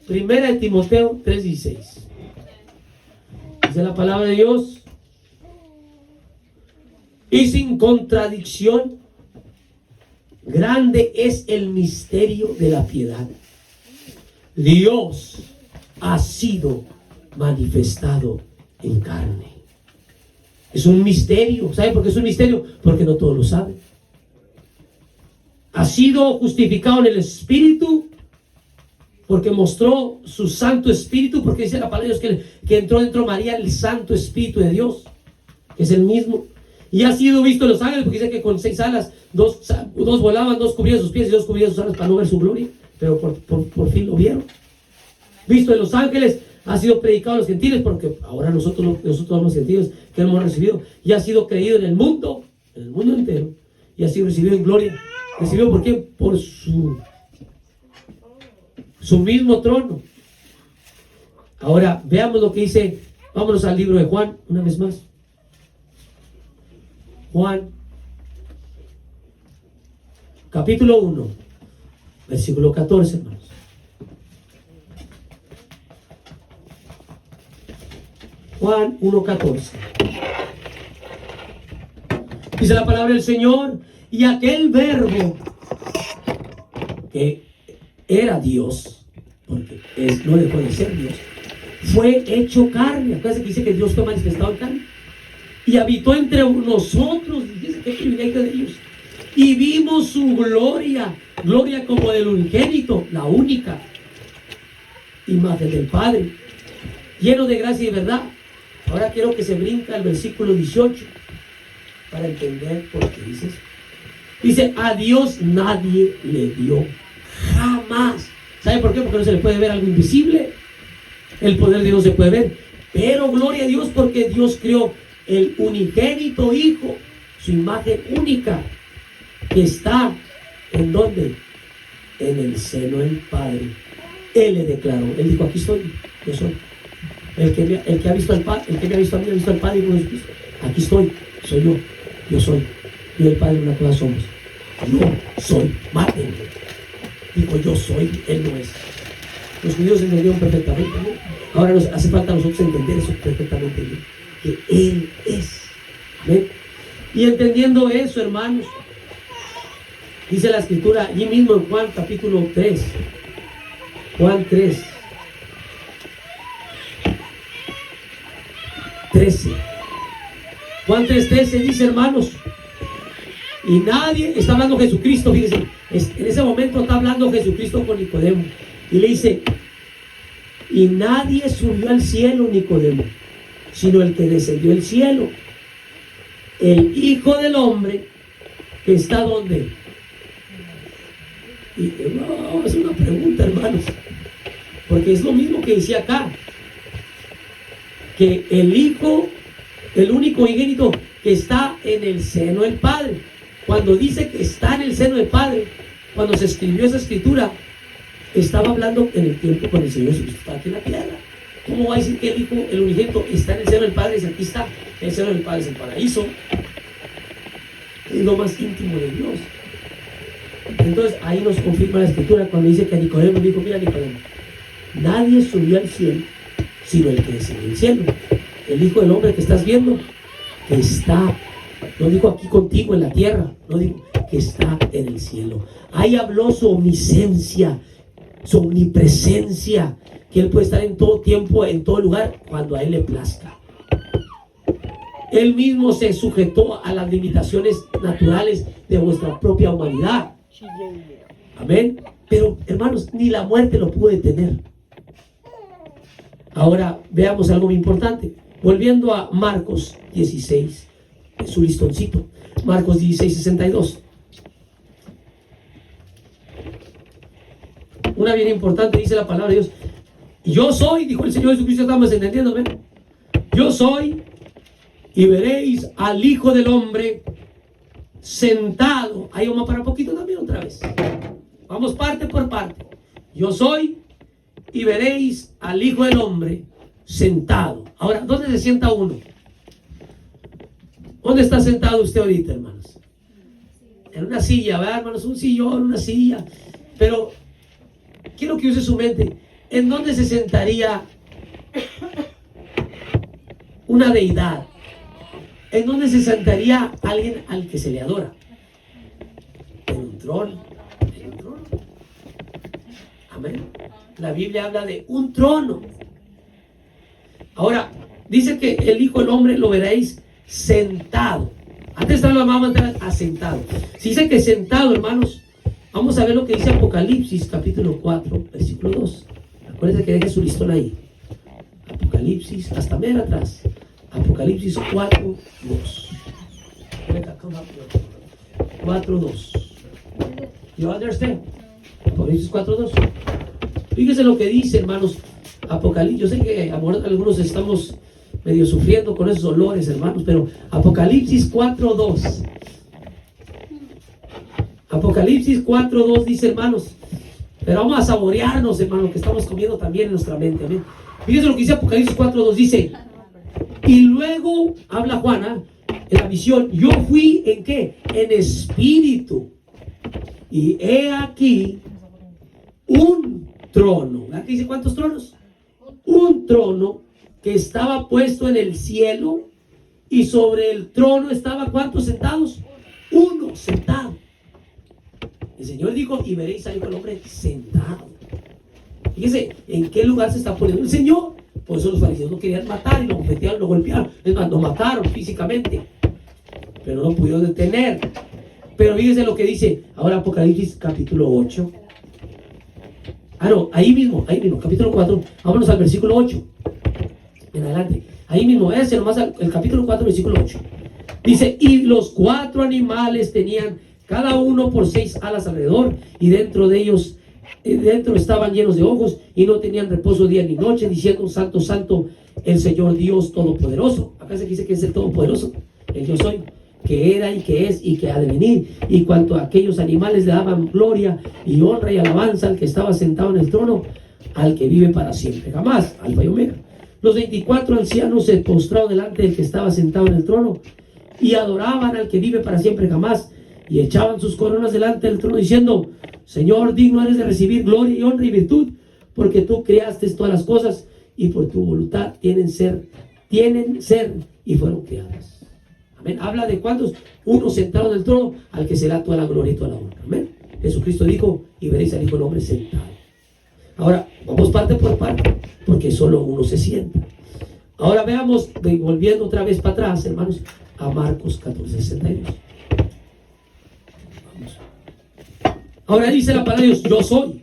1 Timoteo 3:16. Dice la palabra de Dios. Y sin contradicción, grande es el misterio de la piedad. Dios ha sido manifestado en carne. Es un misterio. ¿Sabe por qué es un misterio? Porque no todos lo saben. Ha sido justificado en el Espíritu, porque mostró su Santo Espíritu, porque dice la palabra de Dios que entró dentro de María el Santo Espíritu de Dios, que es el mismo. Y ha sido visto en los ángeles, porque dice que con 6 alas, dos volaban, 2 cubrían sus pies y 2 cubrían sus alas para no ver su gloria, pero por fin lo vieron. Visto en los ángeles, ha sido predicado a los gentiles, porque ahora nosotros los gentiles que hemos recibido, y ha sido creído en el mundo entero, y ha sido recibido en gloria. ¿Recibido por qué? Por su mismo trono. Ahora veamos lo que dice. Vámonos al libro de Juan una vez más. Juan capítulo 1 versículo 14, hermanos. Juan 1:14. Dice la palabra del Señor: y aquel verbo que era Dios, porque no dejó de ser Dios, fue hecho carne. Acuérdense que dice que Dios fue manifestado en carne y habitó entre nosotros. Dice que privilegio de ellos. Y vimos su gloria, gloria como del unigénito, la única imagen del Padre, lleno de gracia y verdad. Ahora quiero que se brinca al versículo 18 para entender por qué dice eso. Dice, a Dios nadie le dio jamás. ¿Sabe por qué? Porque no se le puede ver algo invisible. El poder de Dios se puede ver. Pero gloria a Dios, porque Dios creó el unigénito Hijo, su imagen única, que está ¿en dónde? En el seno del Padre. Él le declaró, él dijo, aquí estoy, yo soy. El que ha visto al Padre, el que me ha visto a mí, ha visto al Padre y no es Cristo. Aquí estoy, soy yo soy. Yo y el Padre una cosa somos. Yo soy, mátenme. Dijo, yo soy, él no es. Los judíos entendieron perfectamente, ¿no? Ahora nos hace falta a nosotros entender eso perfectamente bien, que él es. ¿Ven? Y entendiendo eso, hermanos, dice la Escritura allí mismo en Juan capítulo 3, Juan 3, 13. Juan 3:13 dice, hermanos, y nadie, está hablando Jesucristo, fíjense, en ese momento está hablando Jesucristo con Nicodemo, y le dice, y nadie subió al cielo, Nicodemo, sino el que descendió del cielo, el Hijo del Hombre, que está donde. Y no, es una pregunta, hermanos, porque es lo mismo que decía acá, que el Hijo, el único ingénito que está en el seno del Padre. Cuando dice que está en el seno del Padre, cuando se escribió esa escritura, estaba hablando en el tiempo cuando el Señor Jesucristo estaba aquí en la tierra. ¿Cómo va a decir que el Hijo, el unigénito, está en el seno del Padre? Dice, aquí está, el seno del Padre es el paraíso, es lo más íntimo de Dios. Entonces ahí nos confirma la escritura cuando dice que a Nicodemo dijo, mira Nicodemo, nadie subió al cielo sino el que descendió del cielo, el Hijo del Hombre que estás viendo, que está, no digo aquí contigo en la tierra, no digo que está en el cielo. Ahí habló su omnisciencia, su omnipresencia, que Él puede estar en todo tiempo, en todo lugar, cuando a Él le plazca. Él mismo se sujetó a las limitaciones naturales de vuestra propia humanidad. Amén. Pero hermanos, ni la muerte lo pudo detener. Ahora veamos algo muy importante. Volviendo a Marcos 16, su listoncito. Marcos 16, 62. Una bien importante, dice la palabra de Dios. Yo soy, dijo el Señor Jesucristo, estamos entendiendo, ¿ven? Yo soy, y veréis al Hijo del Hombre sentado. Ahí vamos para poquito también otra vez. Vamos parte por parte. Yo soy, y veréis al Hijo del Hombre sentado. Ahora, ¿dónde se sienta uno? ¿Dónde está sentado usted ahorita, hermanos? En una silla, ¿verdad, hermanos? Un sillón, una silla. Pero quiero que use su mente. ¿En dónde se sentaría una deidad? ¿En dónde se sentaría alguien al que se le adora? En un trono. En un trono. Amén. La Biblia habla de un trono. Ahora, dice que el Hijo del Hombre lo veréis sentado. Antes lo llamaban asentado. Si dice que sentado, hermanos, vamos a ver lo que dice Apocalipsis, capítulo 4, versículo 2. Acuérdense que deje su listón ahí. Apocalipsis, hasta ver atrás. Apocalipsis 4, 2. 4, 2. You understand? Apocalipsis 4, 2. Fíjense lo que dice, hermanos. Apocalipsis, yo sé que a lo mejor algunos estamos medio sufriendo con esos olores, hermanos, pero Apocalipsis 4, 2. Apocalipsis 4, 2 dice, hermanos, pero vamos a saborearnos, hermanos, que estamos comiendo también en nuestra mente. Amén. Fíjense lo que dice Apocalipsis 4, 2, dice, y luego habla Juana en la visión, yo fui en ¿qué? En espíritu, y he aquí un trono. ¿Aquí dice cuántos tronos? Un trono que estaba puesto en el cielo, y sobre el trono estaba ¿cuántos sentados? Uno sentado. El Señor dijo, y veréis al Hijo del Hombre sentado. Fíjese en qué lugar se está poniendo el Señor. Por eso los fariseos lo querían matar y lo bofetearon, lo golpearon. Es más, lo mataron físicamente, pero no pudieron detener. Pero fíjese lo que dice ahora Apocalipsis capítulo 8. No, ahí mismo, capítulo 4. Vámonos al versículo 8. En adelante. Ahí mismo, ese nomás el capítulo 4, versículo 8. Dice, y los 4 animales tenían cada uno por 6 alas alrededor, y dentro de ellos, dentro estaban llenos de ojos, y no tenían reposo día ni noche, diciendo, santo, santo, el Señor Dios Todopoderoso. Acá se dice que es el Todopoderoso, el yo soy, que era y que es y que ha de venir. Y cuanto a aquellos animales le daban gloria y honra y alabanza al que estaba sentado en el trono, al que vive para siempre, jamás, Alfa y Omega. Los 24 ancianos se postraron delante del que estaba sentado en el trono, y adoraban al que vive para siempre, jamás, y echaban sus coronas delante del trono, diciendo, Señor, digno eres de recibir gloria y honra y virtud, porque tú creaste todas las cosas, y por tu voluntad tienen ser, y fueron creadas. Amén. Habla de cuántos, uno sentado en el trono, al que será toda la gloria y toda la honra. Amén. Jesucristo dijo, y veréis al Hijo del Hombre sentado. Ahora, vamos parte por parte, porque solo uno se sienta. Ahora veamos, volviendo otra vez para atrás, hermanos, a Marcos 14:62. Vamos. Ahora dice la palabra de Dios, yo soy.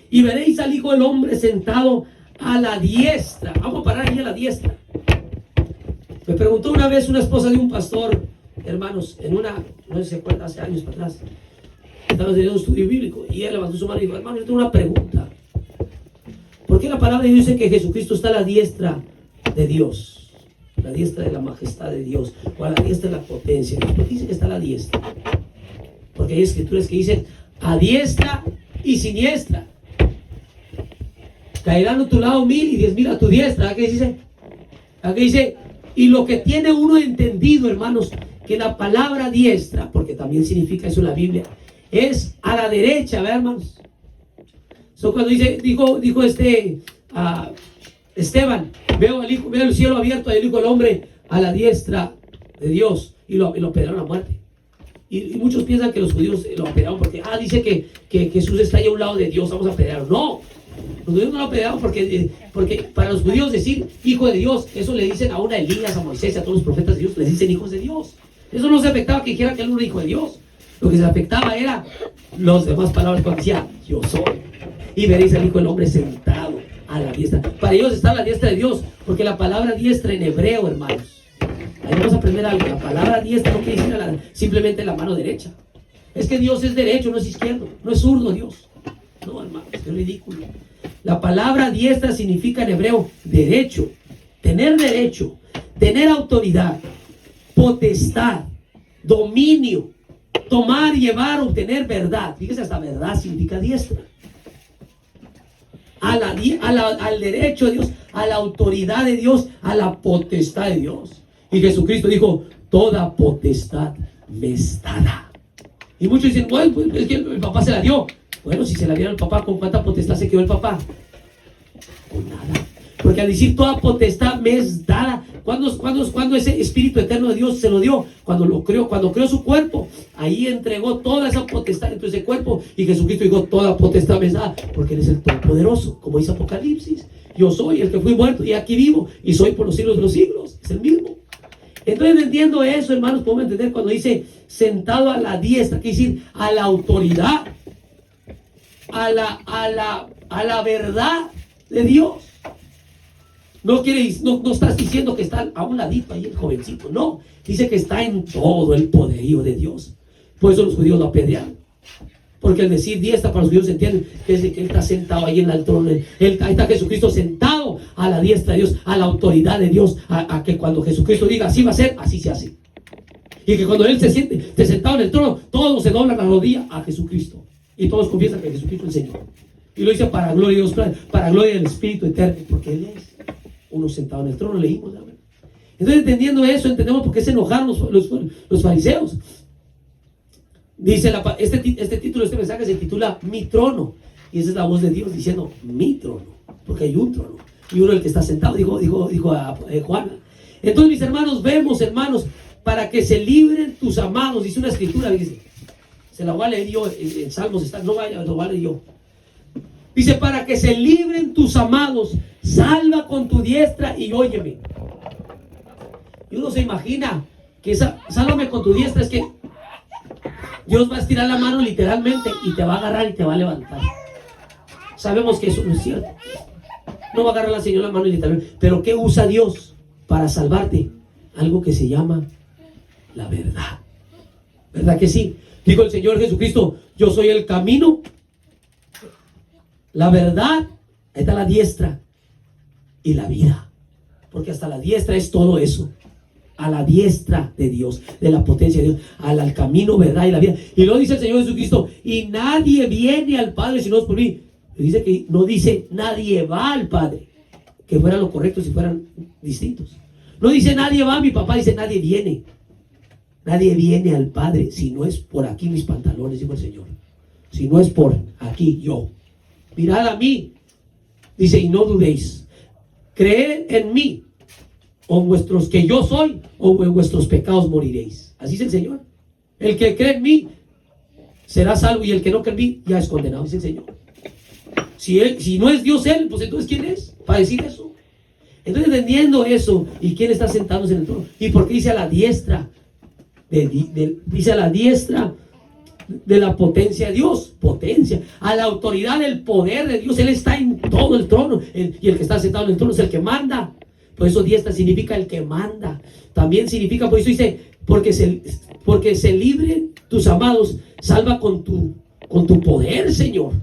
Y veréis al Hijo del Hombre sentado a la diestra. Vamos a parar ahí a la diestra. Me preguntó una vez una esposa de un pastor, hermanos, en una, no sé si se acuerda, hace años para atrás, estaba teniendo un estudio bíblico, y él levantó su mano y dijo, hermano, yo tengo una pregunta. ¿Por qué la palabra de Dios dice que Jesucristo está a la diestra de Dios? La diestra de la majestad de Dios, o a la diestra de la potencia de Dios. ¿Por qué dice que está a la diestra? Porque hay escrituras que dicen a diestra y siniestra. Caerán a tu lado 1000 y 10,000 a tu diestra. ¿A qué dice? ¿A qué dice? Y lo que tiene uno entendido, hermanos, que la palabra diestra, porque también significa eso en la Biblia, es a la derecha, ¿verdad, hermanos? So, cuando dijo Esteban, veo el cielo abierto y el Hijo del Hombre a la diestra de Dios, y lo apedrearon a muerte. Y muchos piensan que los judíos lo apedrearon porque, dice que Jesús está ahí a un lado de Dios, vamos a apedrearlo. No, los judíos no lo apedrearon porque para los judíos decir hijo de Dios, eso le dicen a una Elías, a Moisés, a todos los profetas de Dios, les dicen hijos de Dios. Eso no se afectaba que dijera que él era un hijo de Dios. Lo que se afectaba era las demás palabras cuando decía yo soy. Y veréis al Hijo del Hombre sentado a la diestra. Para ellos está a la diestra de Dios, porque la palabra diestra en hebreo, hermanos, ahí vamos a aprender algo. La palabra diestra no quiere decir simplemente la mano derecha. Es que Dios es derecho, no es izquierdo, no es zurdo Dios. No, hermanos, es ridículo. La palabra diestra significa en hebreo derecho, tener autoridad, potestad, dominio, tomar, llevar, obtener verdad. Fíjese, hasta verdad significa diestra. Al derecho de Dios, a la autoridad de Dios, a la potestad de Dios. Y Jesucristo dijo, toda potestad me es dada. Y muchos dicen, bueno, pues es que el papá se la dio. Bueno, si se la dieron al papá, ¿con cuánta potestad se quedó el papá? Con nada. Porque al decir toda potestad me es dada, ¿cuándo ese Espíritu Eterno de Dios se lo dio? Cuando creó su cuerpo, ahí entregó toda esa potestad dentro de ese cuerpo, y Jesucristo dijo, toda potestad me es dada, porque Él es el Todopoderoso, como dice Apocalipsis. Yo soy el que fui muerto y aquí vivo, y soy por los siglos de los siglos. Es el mismo. Entonces, entiendo eso, hermanos, podemos entender cuando dice sentado a la diestra, quiere decir a la autoridad, a la verdad de Dios. No estás diciendo que está a un ladito ahí el jovencito, no, dice que está en todo el poderío de Dios. Por eso los judíos lo apedrearon, porque al decir diestra para los judíos se entiende que Él está sentado ahí en el trono. Ahí está Jesucristo sentado a la diestra de Dios, a la autoridad de Dios, a que cuando Jesucristo diga así va a ser, así se hace. Y que cuando Él se siente sentado en el trono, todos se doblan la rodilla a Jesucristo y todos confiesan que Jesucristo es el Señor. Y lo dice para gloria de Dios, para gloria del Espíritu Eterno, porque Él es uno sentado en el trono. Leímos, ¿verdad? Entonces, entendiendo eso, entendemos por qué se enojaron los fariseos. Dice este título, este mensaje se titula Mi trono, y esa es la voz de Dios diciendo mi trono, porque hay un trono y uno el que está sentado, dijo a Juana. Entonces, mis hermanos, vemos, hermanos, para que se libren tus amados, dice una escritura, dice, se la voy a leer yo en Salmos, lo voy a leer yo. Dice, para que se libren tus amados, salva con tu diestra y óyeme. Y uno se imagina que sálvame con tu diestra es que Dios va a estirar la mano literalmente y te va a agarrar y te va a levantar. Sabemos que eso no es cierto. No va a agarrar al Señor la mano literalmente. Pero ¿qué usa Dios para salvarte? Algo que se llama la verdad. ¿Verdad que sí? Dijo el Señor Jesucristo, yo soy el camino, la verdad, ahí está la diestra, y la vida. Porque hasta la diestra es todo eso. A la diestra de Dios, de la potencia de Dios, al camino, verdad y la vida. Y luego dice el Señor Jesucristo, y nadie viene al Padre si no es por mí. Dice que no dice nadie va al Padre, que fuera lo correcto si fueran distintos. No dice nadie va a mi papá, dice nadie viene. Nadie viene al Padre si no es por aquí mis pantalones, dijo el Señor. Si no es por aquí yo. Mirad a mí, dice, y no dudéis. Creed en mí, o vuestros que yo soy, o en vuestros pecados moriréis. Así dice el Señor. El que cree en mí será salvo, y el que no cree en mí ya es condenado, dice el Señor. Si no es Dios Él, pues entonces ¿quién es para decir eso? Entonces, entendiendo eso, ¿y quién está sentado en el trono? ¿Y por qué dice a la diestra? Dice a la diestra de la potencia de Dios, potencia, a la autoridad del poder de Dios. Él está en todo el trono, y el que está sentado en el trono es el que manda. Por eso diestra significa el que manda. También significa, por eso dice, porque se libren tus amados, salva con tu poder, Señor.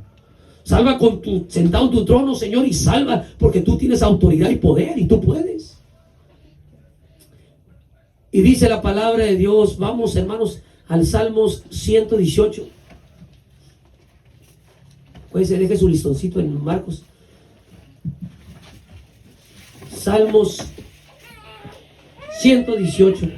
Salva sentado en tu trono, Señor, y salva porque tú tienes autoridad y poder y tú puedes. Y dice la palabra de Dios, vamos hermanos, al Salmos 118. Puede ser, deje su listoncito en Marcos. Salmos 118.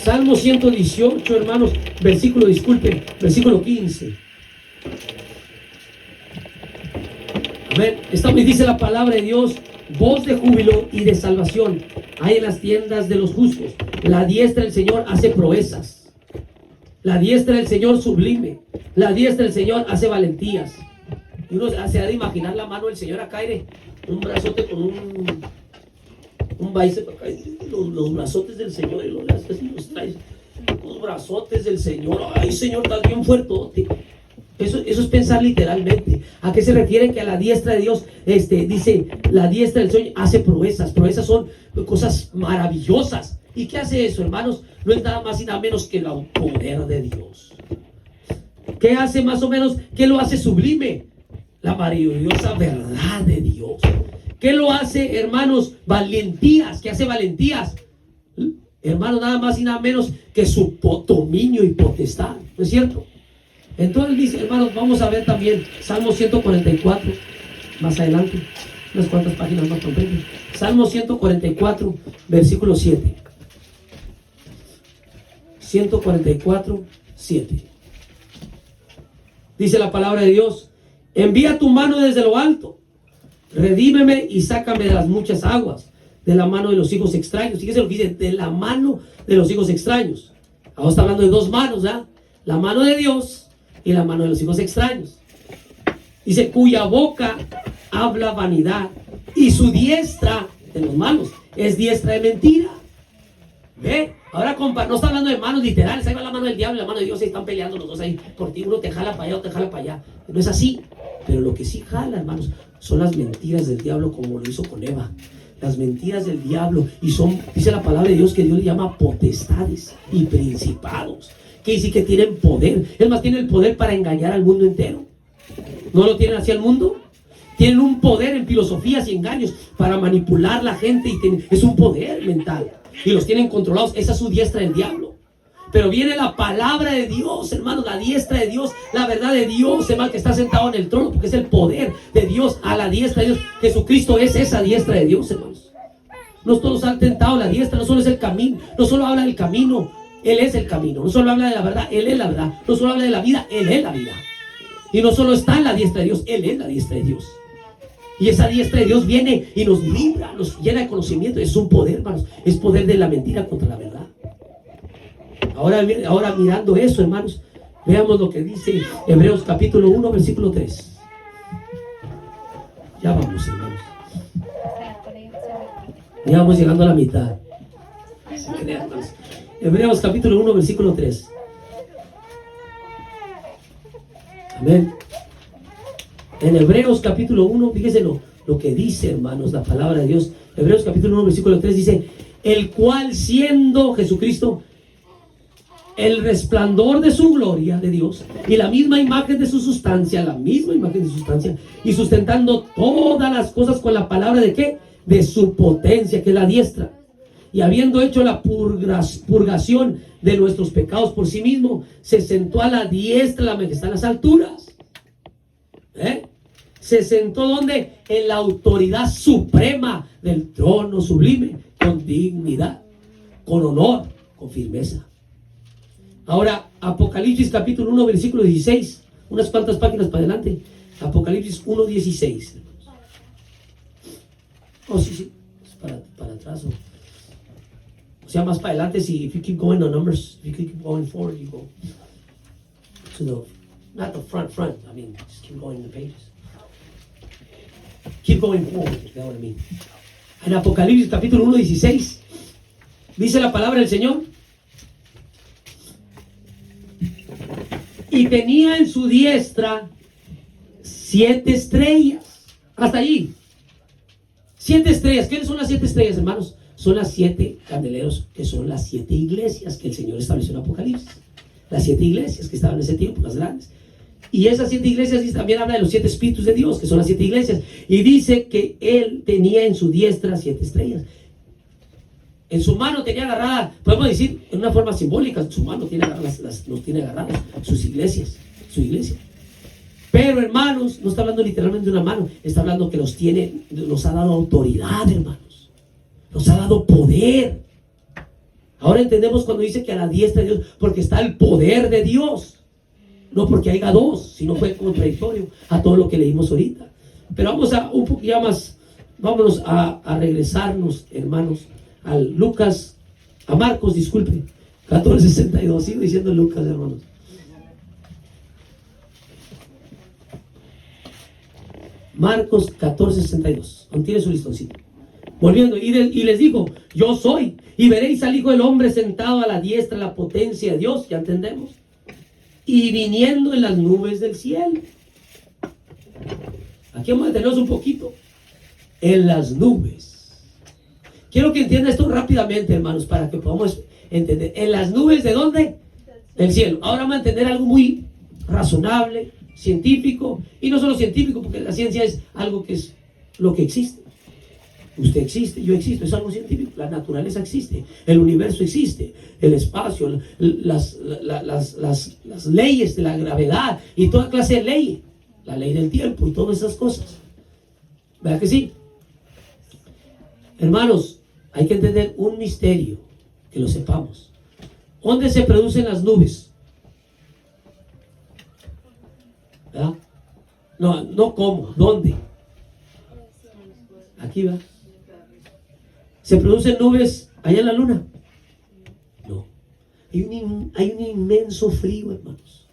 Salmo 118, hermanos, versículo 15. Amén. Dice la palabra de Dios, voz de júbilo y de salvación hay en las tiendas de los justos. La diestra del Señor hace proezas. La diestra del Señor sublime. La diestra del Señor hace valentías. Y uno se ha de imaginar la mano del Señor acá, un brazote con un bíceps acá, los brazotes del Señor, y los traes, los brazotes del Señor. Ay, Señor, estás bien fuertote. Eso es pensar literalmente. ¿A qué se refiere? Que a la diestra de Dios, dice, la diestra del Señor hace proezas. Proezas son cosas maravillosas. ¿Y qué hace eso, hermanos? No es nada más y nada menos que el poder de Dios. ¿Qué hace más o menos? ¿Qué lo hace sublime? La maravillosa verdad de Dios. ¿Qué lo hace, hermanos? Valentías. ¿Qué hace valentías? Hermanos, nada más y nada menos que su dominio y potestad. ¿No es cierto? Entonces dice, hermanos, vamos a ver también Salmo 144, más adelante, unas cuantas páginas más comprendes. Salmo 144, versículo 7. 144, 7. Dice la palabra de Dios, envía tu mano desde lo alto, redímeme y sácame de las muchas aguas, de la mano de los hijos extraños. Fíjese lo que dice, de la mano de los hijos extraños. Ahora está hablando de dos manos, ¿verdad? La mano de Dios y la mano de los hijos extraños. Dice, cuya boca habla vanidad y su diestra de los malos es diestra de mentira. ¿Ve? Ahora no está hablando de manos literales. Ahí va la mano del diablo y la mano de Dios, y están peleando los dos ahí por ti. Uno te jala para allá o te jala para allá. No es así. Pero lo que sí jala, hermanos, son las mentiras del diablo, como lo hizo con Eva. Las mentiras del diablo, y son, dice la palabra de Dios, que Dios le llama potestades y principados, que dice que tienen poder. Es más, tienen el poder para engañar al mundo entero. ¿No lo tienen hacia el mundo? Tienen un poder en filosofías y engaños para manipular la gente, es un poder mental, y los tienen controlados. Esa es su diestra del diablo. Pero viene la palabra de Dios, hermanos, la diestra de Dios, la verdad de Dios, hermano, que está sentado en el trono, porque es el poder de Dios a la diestra de Dios. Jesucristo es esa diestra de Dios, hermanos. No todos han tentado la diestra, no solo es el camino, no solo habla del camino, Él es el camino. No solo habla de la verdad, Él es la verdad. No solo habla de la vida, Él es la vida. Y no solo está en la diestra de Dios, Él es la diestra de Dios. Y esa diestra de Dios viene y nos libra, nos llena de conocimiento. Es un poder, hermanos, es poder de la mentira contra la verdad. Ahora mirando eso, hermanos, veamos lo que dice Hebreos capítulo 1, versículo 3. Ya vamos, hermanos. Ya vamos llegando a la mitad. Hebreos capítulo 1, versículo 3. Amén. En Hebreos capítulo 1, fíjense lo que dice, hermanos, la palabra de Dios. Hebreos capítulo 1, versículo 3 dice, el cual siendo Jesucristo el resplandor de su gloria de Dios y la misma imagen de su sustancia, y sustentando todas las cosas con la palabra de ¿qué? De su potencia, que es la diestra, y habiendo hecho la purgación de nuestros pecados por sí mismo, se sentó a la diestra de la majestad en las alturas. Se sentó ¿dónde? En la autoridad suprema del trono sublime, con dignidad, con honor, con firmeza. Ahora, Apocalipsis capítulo 1, versículo 16. Unas cuantas páginas para adelante. Apocalipsis 1, 16. Oh, sí. Es para atrás. O sea, más para adelante, si if you keep going on numbers, if you keep going forward, you go to the, not the front, I mean, just keep going in the pages. Keep going forward, is that what I mean? En Apocalipsis capítulo 1, 16, dice la palabra del Señor. Y tenía en su diestra 7 estrellas. Hasta allí. 7 estrellas. ¿Qué son las 7 estrellas, hermanos? Son las 7 candeleros, que son las 7 iglesias que el Señor estableció en Apocalipsis. Las 7 iglesias que estaban en ese tiempo, las grandes. Y esas 7 iglesias también habla de los 7 espíritus de Dios, que son las 7 iglesias. Y dice que él tenía en su diestra 7 estrellas. En su mano tenía agarrada, podemos decir en una forma simbólica, en su mano tiene agarradas, nos tiene agarradas sus iglesias, su iglesia. Pero hermanos, no está hablando literalmente de una mano, está hablando que nos ha dado autoridad, hermanos. Nos ha dado poder. Ahora entendemos cuando dice que a la diestra de Dios, porque está el poder de Dios. No porque haya dos, sino fue contradictorio a todo lo que leímos ahorita. Pero vamos a un poco ya más, vámonos a regresarnos, hermanos, a Marcos, disculpe, 14:62, sigo diciendo Lucas, hermanos. Marcos 14:62, mantiene su listoncito. Volviendo, y les dijo, yo soy, y veréis al Hijo del Hombre sentado a la diestra de la potencia de Dios, ya entendemos, y viniendo en las nubes del cielo. Aquí vamos a detenernos un poquito, en las nubes. Quiero que entienda esto rápidamente, hermanos, para que podamos entender. ¿En las nubes de dónde? Del cielo. Ahora vamos a entender algo muy razonable, científico, y no solo científico, porque la ciencia es algo que es lo que existe. Usted existe, yo existo, es algo científico. La naturaleza existe, el universo existe, el espacio, las leyes de la gravedad y toda clase de leyes, la ley del tiempo y todas esas cosas. ¿Verdad que sí? Hermanos, hay que entender un misterio, que lo sepamos. ¿Dónde se producen las nubes? ¿Verdad? No cómo, ¿dónde? Aquí va. ¿Se producen nubes allá en la luna? No. Hay un inmenso frío, hermanos.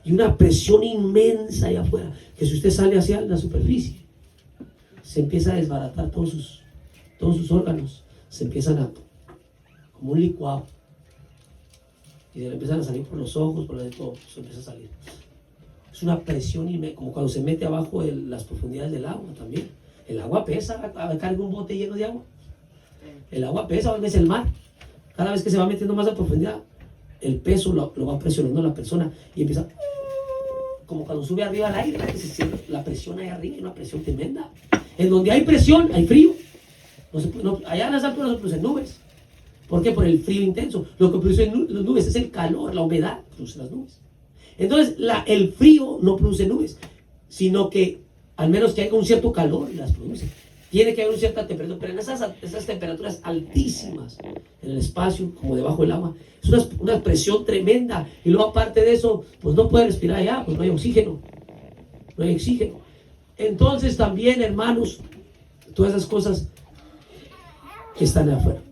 Y una presión inmensa allá afuera. Que si usted sale hacia la superficie, se empieza a desbaratar todos sus órganos. Se empiezan a, como un licuado. Y se le empiezan a salir por los ojos, por todo, se empieza a salir. Es una presión inmensa, como cuando se mete abajo de las profundidades del agua también. El agua pesa, carga un bote lleno de agua. El agua pesa, es el mar. Cada vez que se va metiendo más a profundidad, el peso lo va presionando a la persona y empieza, como cuando sube arriba al aire, la presión ahí arriba, una presión tremenda. En donde hay presión, hay frío. Allá en las alturas no se producen nubes. ¿Por qué? Por el frío intenso. Lo que producen las nubes es el calor, la humedad, produce las nubes. Entonces, el frío no produce nubes, sino que al menos que haya un cierto calor y las produce. Tiene que haber una cierta temperatura, pero en esas temperaturas altísimas en el espacio, como debajo del agua, es una presión tremenda. Y luego, aparte de eso, pues no puede respirar allá, pues no hay oxígeno. No hay oxígeno. Entonces, también, hermanos, todas esas cosas que están afuera.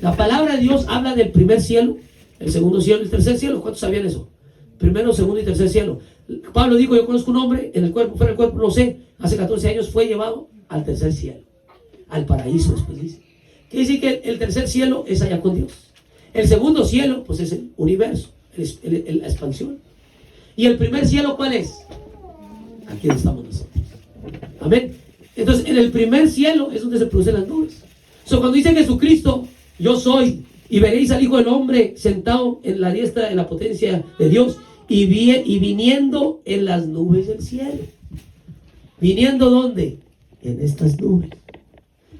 La palabra de Dios habla del primer cielo, el segundo cielo y el tercer cielo. ¿Cuántos sabían eso? Primero, segundo y tercer cielo. Pablo dijo, yo conozco un hombre en el cuerpo, fuera del cuerpo, no sé, hace 14 años fue llevado al tercer cielo, al paraíso, después dice. Quiere decir que el tercer cielo es allá con Dios. El segundo cielo, pues es el universo, la expansión. ¿Y el primer cielo cuál es? Aquí estamos nosotros. Amén. Entonces, en el primer cielo es donde se producen las nubes. Cuando dice Jesucristo, yo soy, y veréis al Hijo del Hombre sentado en la diestra de la potencia de Dios, y viniendo en las nubes del cielo. ¿Viniendo dónde? En estas nubes.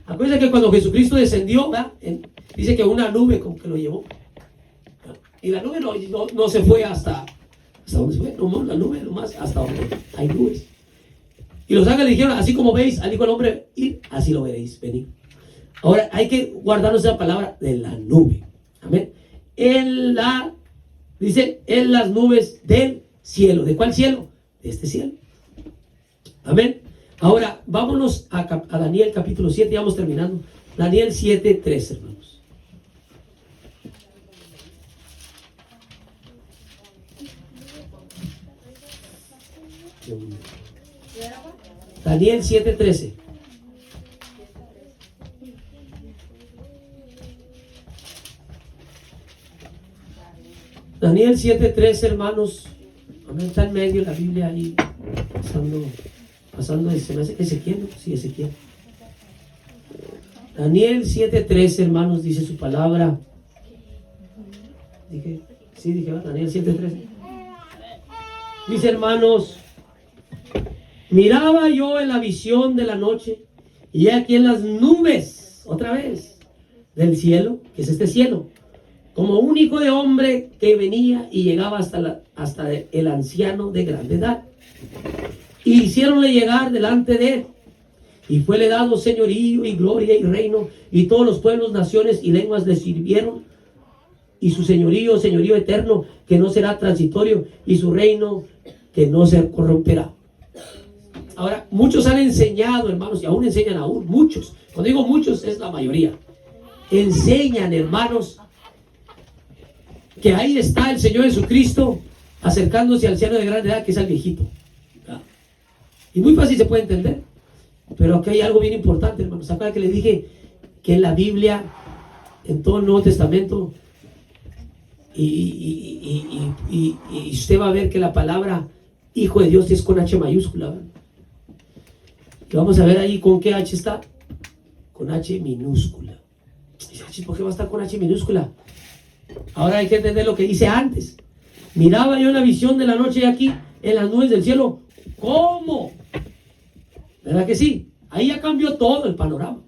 Acuérdense que cuando Jesucristo descendió, dice que una nube como que lo llevó. Y la nube no se fue hasta dónde se fue. No, la nube nomás hasta donde hay nubes. Y los ángeles dijeron, así como veis al Hijo del Hombre ir, así lo veréis venir. Ahora hay que guardarnos esa palabra de la nube. Amén. Dice, en las nubes del cielo. ¿De cuál cielo? De este cielo. Amén. Ahora, vámonos a Daniel capítulo 7, ya vamos terminando. Daniel 7:3, hermanos. Daniel 7:13. Daniel 7:13, hermanos. Está en medio de la Biblia ahí, pasando, se me hace que Ezequiel, ¿no? Sí, Ezequiel. Daniel 7:13, hermanos, dice su palabra. Dije, Daniel 7:13. Dice, hermanos, miraba yo en la visión de la noche, y aquí en las nubes, otra vez, del cielo, que es este cielo, como un hijo de hombre que venía y llegaba hasta el anciano de grande edad. Y hicieronle llegar delante de él, y fuele dado señorío y gloria y reino, y todos los pueblos, naciones y lenguas le sirvieron. Y su señorío eterno, que no será transitorio, y su reino, que no se corromperá. Ahora, muchos han enseñado, hermanos, y aún enseñan muchos. Cuando digo muchos, es la mayoría. Enseñan, hermanos, que ahí está el Señor Jesucristo acercándose al anciano de grande edad, que es al viejito. Y muy fácil se puede entender. Pero aquí hay algo bien importante, hermanos. ¿Se acuerdan que les dije que en la Biblia, en todo el Nuevo Testamento, y usted va a ver que la palabra Hijo de Dios es con H mayúscula, ¿verdad? Y vamos a ver ahí con qué H está. Con H minúscula. ¿Por qué va a estar con H minúscula? Ahora hay que entender lo que dice antes. Miraba yo en la visión de la noche y aquí en las nubes del cielo. ¿Cómo? ¿Verdad que sí? Ahí ya cambió todo el panorama.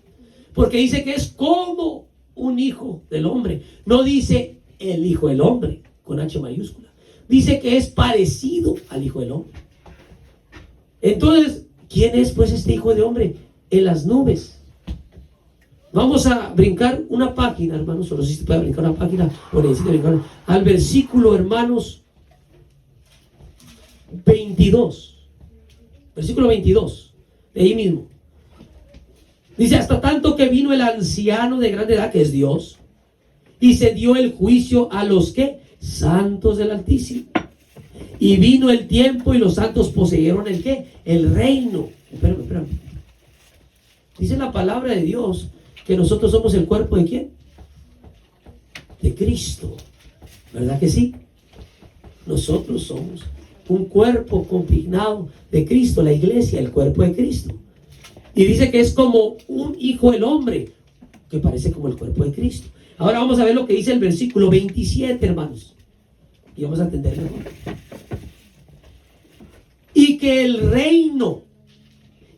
Porque dice que es como un hijo del hombre. No dice el hijo del hombre con H mayúscula. Dice que es parecido al hijo del hombre. Entonces, ¿quién es pues este hijo de hombre? En las nubes. Vamos a brincar una página, hermanos. Solo si se puede brincar una página o necesita brincar al versículo, hermanos, 22. Versículo 22. De ahí mismo. Dice, hasta tanto que vino el anciano de grande edad, que es Dios, y se dio el juicio a los que santos del Altísimo. Y vino el tiempo y los santos poseyeron el ¿qué? El reino. Espérame. Dice la palabra de Dios que nosotros somos el cuerpo ¿de quién? De Cristo. ¿Verdad que sí? Nosotros somos un cuerpo consignado de Cristo, la iglesia, el cuerpo de Cristo. Y dice que es como un hijo del hombre, que parece como el cuerpo de Cristo. Ahora vamos a ver lo que dice el versículo 27, hermanos. Y vamos a entenderlo. Y que el reino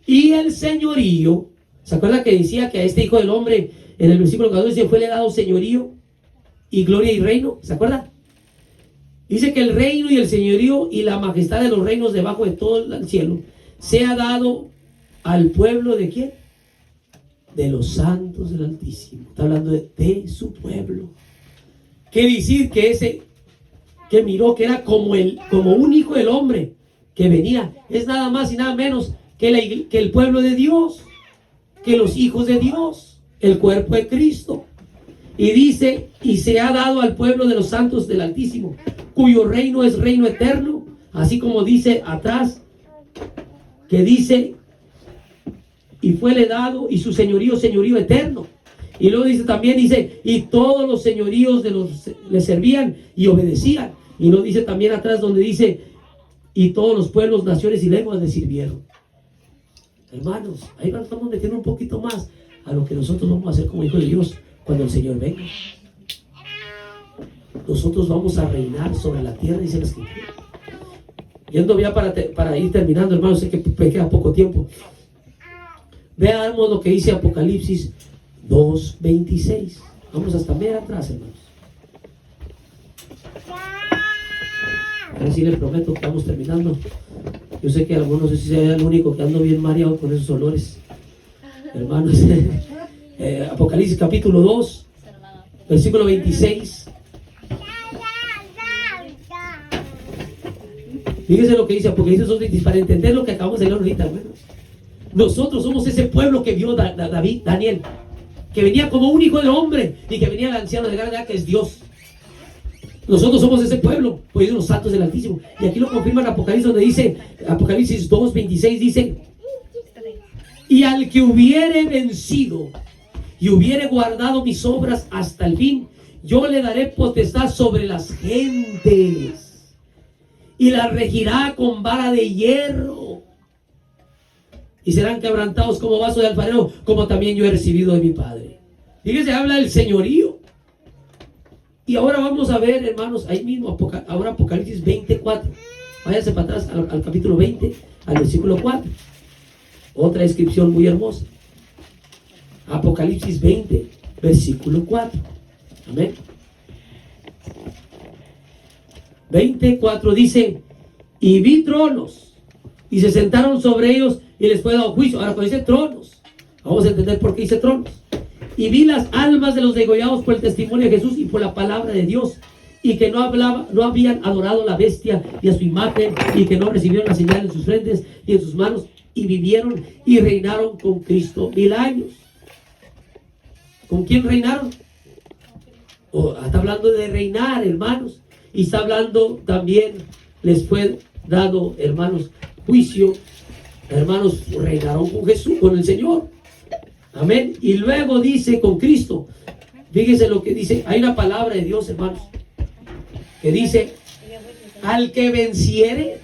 y el señorío, ¿se acuerda que decía que a este hijo del hombre en el versículo 14 fue le dado señorío y gloria y reino? ¿Se acuerda? Dice que el reino y el señorío y la majestad de los reinos debajo de todo el cielo sea dado al pueblo ¿de quién? De los santos del Altísimo. Está hablando de su pueblo. Quiere decir que ese que miró que era como un hijo del hombre que venía, es nada más y nada menos que el pueblo de Dios, que los hijos de Dios, el cuerpo de Cristo. Y dice, y se ha dado al pueblo de los santos del Altísimo, cuyo reino es reino eterno, así como dice atrás, que dice, y fuele dado, y su señorío eterno. Y luego dice también, y todos los señoríos le servían y obedecían. Y luego dice también atrás donde dice, y todos los pueblos, naciones y lenguas le sirvieron. Hermanos, ahí nos estamos metiendo un poquito más a lo que nosotros vamos a hacer como hijos de Dios cuando el Señor venga. Nosotros vamos a reinar sobre la tierra, dice la Escritura. Yendo ya para ir terminando, hermanos, sé que me queda poco tiempo. Veamos lo que dice Apocalipsis 2:26. Vamos hasta medio atrás, hermanos. Ahora sí les prometo que vamos terminando. Yo sé que algunos, no sé si sea el único que ando bien mareado con esos olores. Hermanos, Apocalipsis capítulo 2, versículo 26. Fíjense lo que dice Apocalipsis 2:26 para entender lo que acabamos de leer ahorita, hermanos. Nosotros somos ese pueblo que vio Daniel, que venía como un hijo de hombre y que venía el anciano de gran edad, que es Dios. Nosotros somos ese pueblo, pues los santos santos del Altísimo. Y aquí lo confirma en Apocalipsis, donde dice, Apocalipsis 2:26 dice: y al que hubiere vencido y hubiere guardado mis obras hasta el fin, yo le daré potestad sobre las gentes y las regirá con vara de hierro, y serán quebrantados como vaso de alfarero, como también yo he recibido de mi Padre. Fíjense, habla del señorío. Y ahora vamos a ver, hermanos, ahí mismo, ahora Apocalipsis 24. Váyase para atrás al capítulo 20, al versículo 4. Otra descripción muy hermosa. Apocalipsis 20, versículo 4. Amén. 24 dice: y vi tronos, y se sentaron sobre ellos, y les fue dado juicio. Ahora, cuando dice tronos, vamos a entender por qué dice tronos. Y vi las almas de los degollados por el testimonio de Jesús y por la palabra de Dios, y que no habían adorado a la bestia y a su imagen, y que no recibieron la señal en sus frentes y en sus manos, y vivieron y reinaron con Cristo 1000 años. ¿Con quién reinaron? Está hablando de reinar, hermanos, y está hablando también, les fue dado, hermanos, juicio. Hermanos, reinaron con Jesús, con el Señor. Amén. Y luego dice con Cristo. Fíjense lo que dice. Hay una palabra de Dios, hermanos, que dice: al que venciere.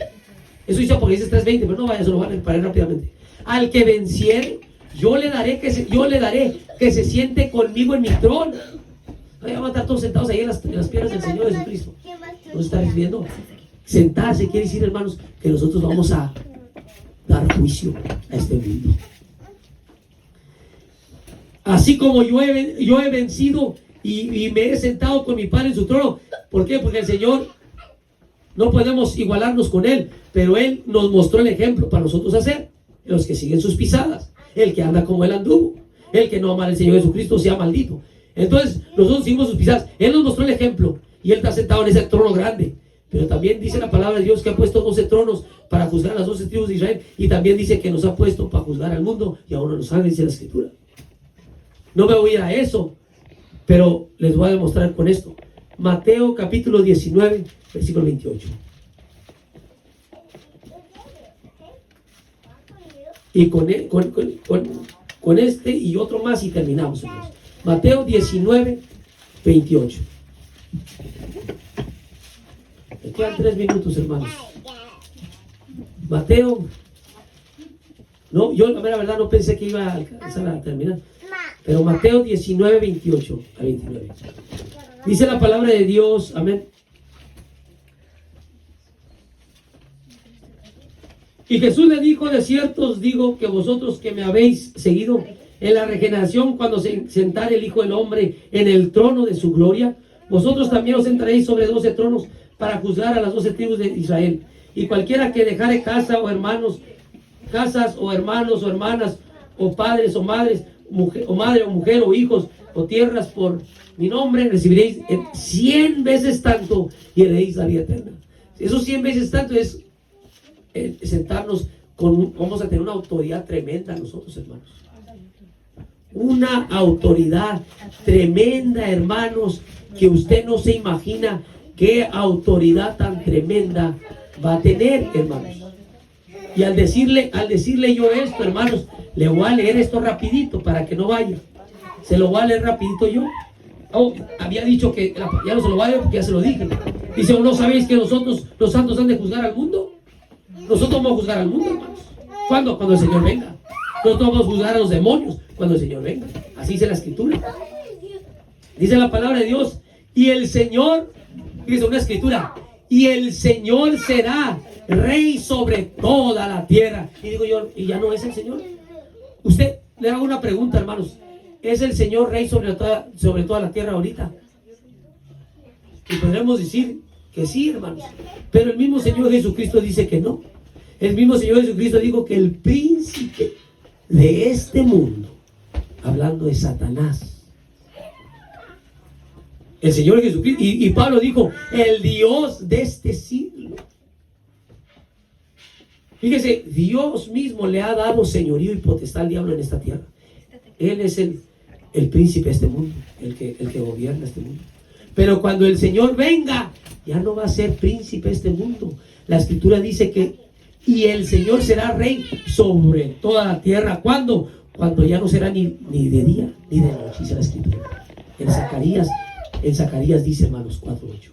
Eso dice Apocalipsis 3:20, pero no vaya, se lo van a parar rápidamente. Al que venciere, yo le daré que se siente conmigo en mi trono. Vamos a estar todos sentados ahí en las piernas del Señor Jesucristo. ¿No se está refiriendo? Sentarse quiere decir, hermanos, que nosotros vamos a dar juicio a este mundo. Así como yo he vencido y me he sentado con mi Padre en su trono. ¿Por qué? Porque el Señor, no podemos igualarnos con Él, pero Él nos mostró el ejemplo para nosotros hacer. Los que siguen sus pisadas, el que anda como Él anduvo, el que no ama al Señor Jesucristo sea maldito. Entonces nosotros seguimos sus pisadas. Él nos mostró el ejemplo y Él está sentado en ese trono grande. Pero también dice la palabra de Dios que ha puesto 12 tronos para juzgar a las 12 tribus de Israel, y también dice que nos ha puesto para juzgar al mundo y a uno de los ángeles, dice la Escritura. No me voy a ir a eso, pero les voy a demostrar con esto. Mateo capítulo 19, versículo 28. Y con este y otro más y terminamos, hermanos. Mateo 19, 28. Me quedan 3 minutos, hermanos. Mateo. No, yo la mera verdad no pensé que iba a alcanzar a terminar. Pero Mateo 19, 28 a 29. Dice la palabra de Dios, amén. Y Jesús le dijo: de cierto os digo que vosotros que me habéis seguido en la regeneración, cuando se sentare el Hijo del Hombre en el trono de su gloria, vosotros también os sentaréis sobre 12 tronos para juzgar a las 12 tribus de Israel. Y cualquiera que dejare casa o hermanos, casas o hermanos o hermanas, o padres o madres, mujer, o madre o mujer o hijos o tierras por mi nombre, recibiréis 100 veces tanto y heredaréis la vida eterna. Esos 100 veces tanto es sentarnos vamos a tener una autoridad tremenda nosotros, hermanos. Una autoridad tremenda, hermanos, que usted no se imagina qué autoridad tan tremenda va a tener, hermanos. Y al decirle yo esto, hermanos, le voy a leer esto rapidito para que no vaya. Se lo voy a leer rapidito yo. Había dicho que ya no se lo voy a leer porque ya se lo dije. Dice: ¿o no sabéis que nosotros, los santos, han de juzgar al mundo? Nosotros vamos a juzgar al mundo, hermanos. ¿Cuándo? Cuando el Señor venga. Nosotros vamos a juzgar a los demonios cuando el Señor venga. Así dice la Escritura. Dice la palabra de Dios: y el Señor, dice una Escritura, y el Señor será Rey sobre toda la tierra. Y digo yo, ¿y ya no es el Señor? Usted, le hago una pregunta, hermanos. ¿Es el Señor Rey sobre toda la tierra ahorita? Y podremos decir que sí, hermanos. Pero el mismo Señor Jesucristo dice que no. El mismo Señor Jesucristo dijo que el príncipe de este mundo, hablando de Satanás, el Señor Jesucristo, y Pablo dijo: el Dios de este siglo. Fíjese, Dios mismo le ha dado señorío y potestad al diablo en esta tierra. Él es el príncipe de este mundo, el que gobierna este mundo. Pero cuando el Señor venga, ya no va a ser príncipe este mundo. La Escritura dice que y el Señor será rey sobre toda la tierra. ¿Cuándo? Cuando ya no será ni de día ni de noche, dice la Escritura. En Zacarías dice, hermanos, 4:8.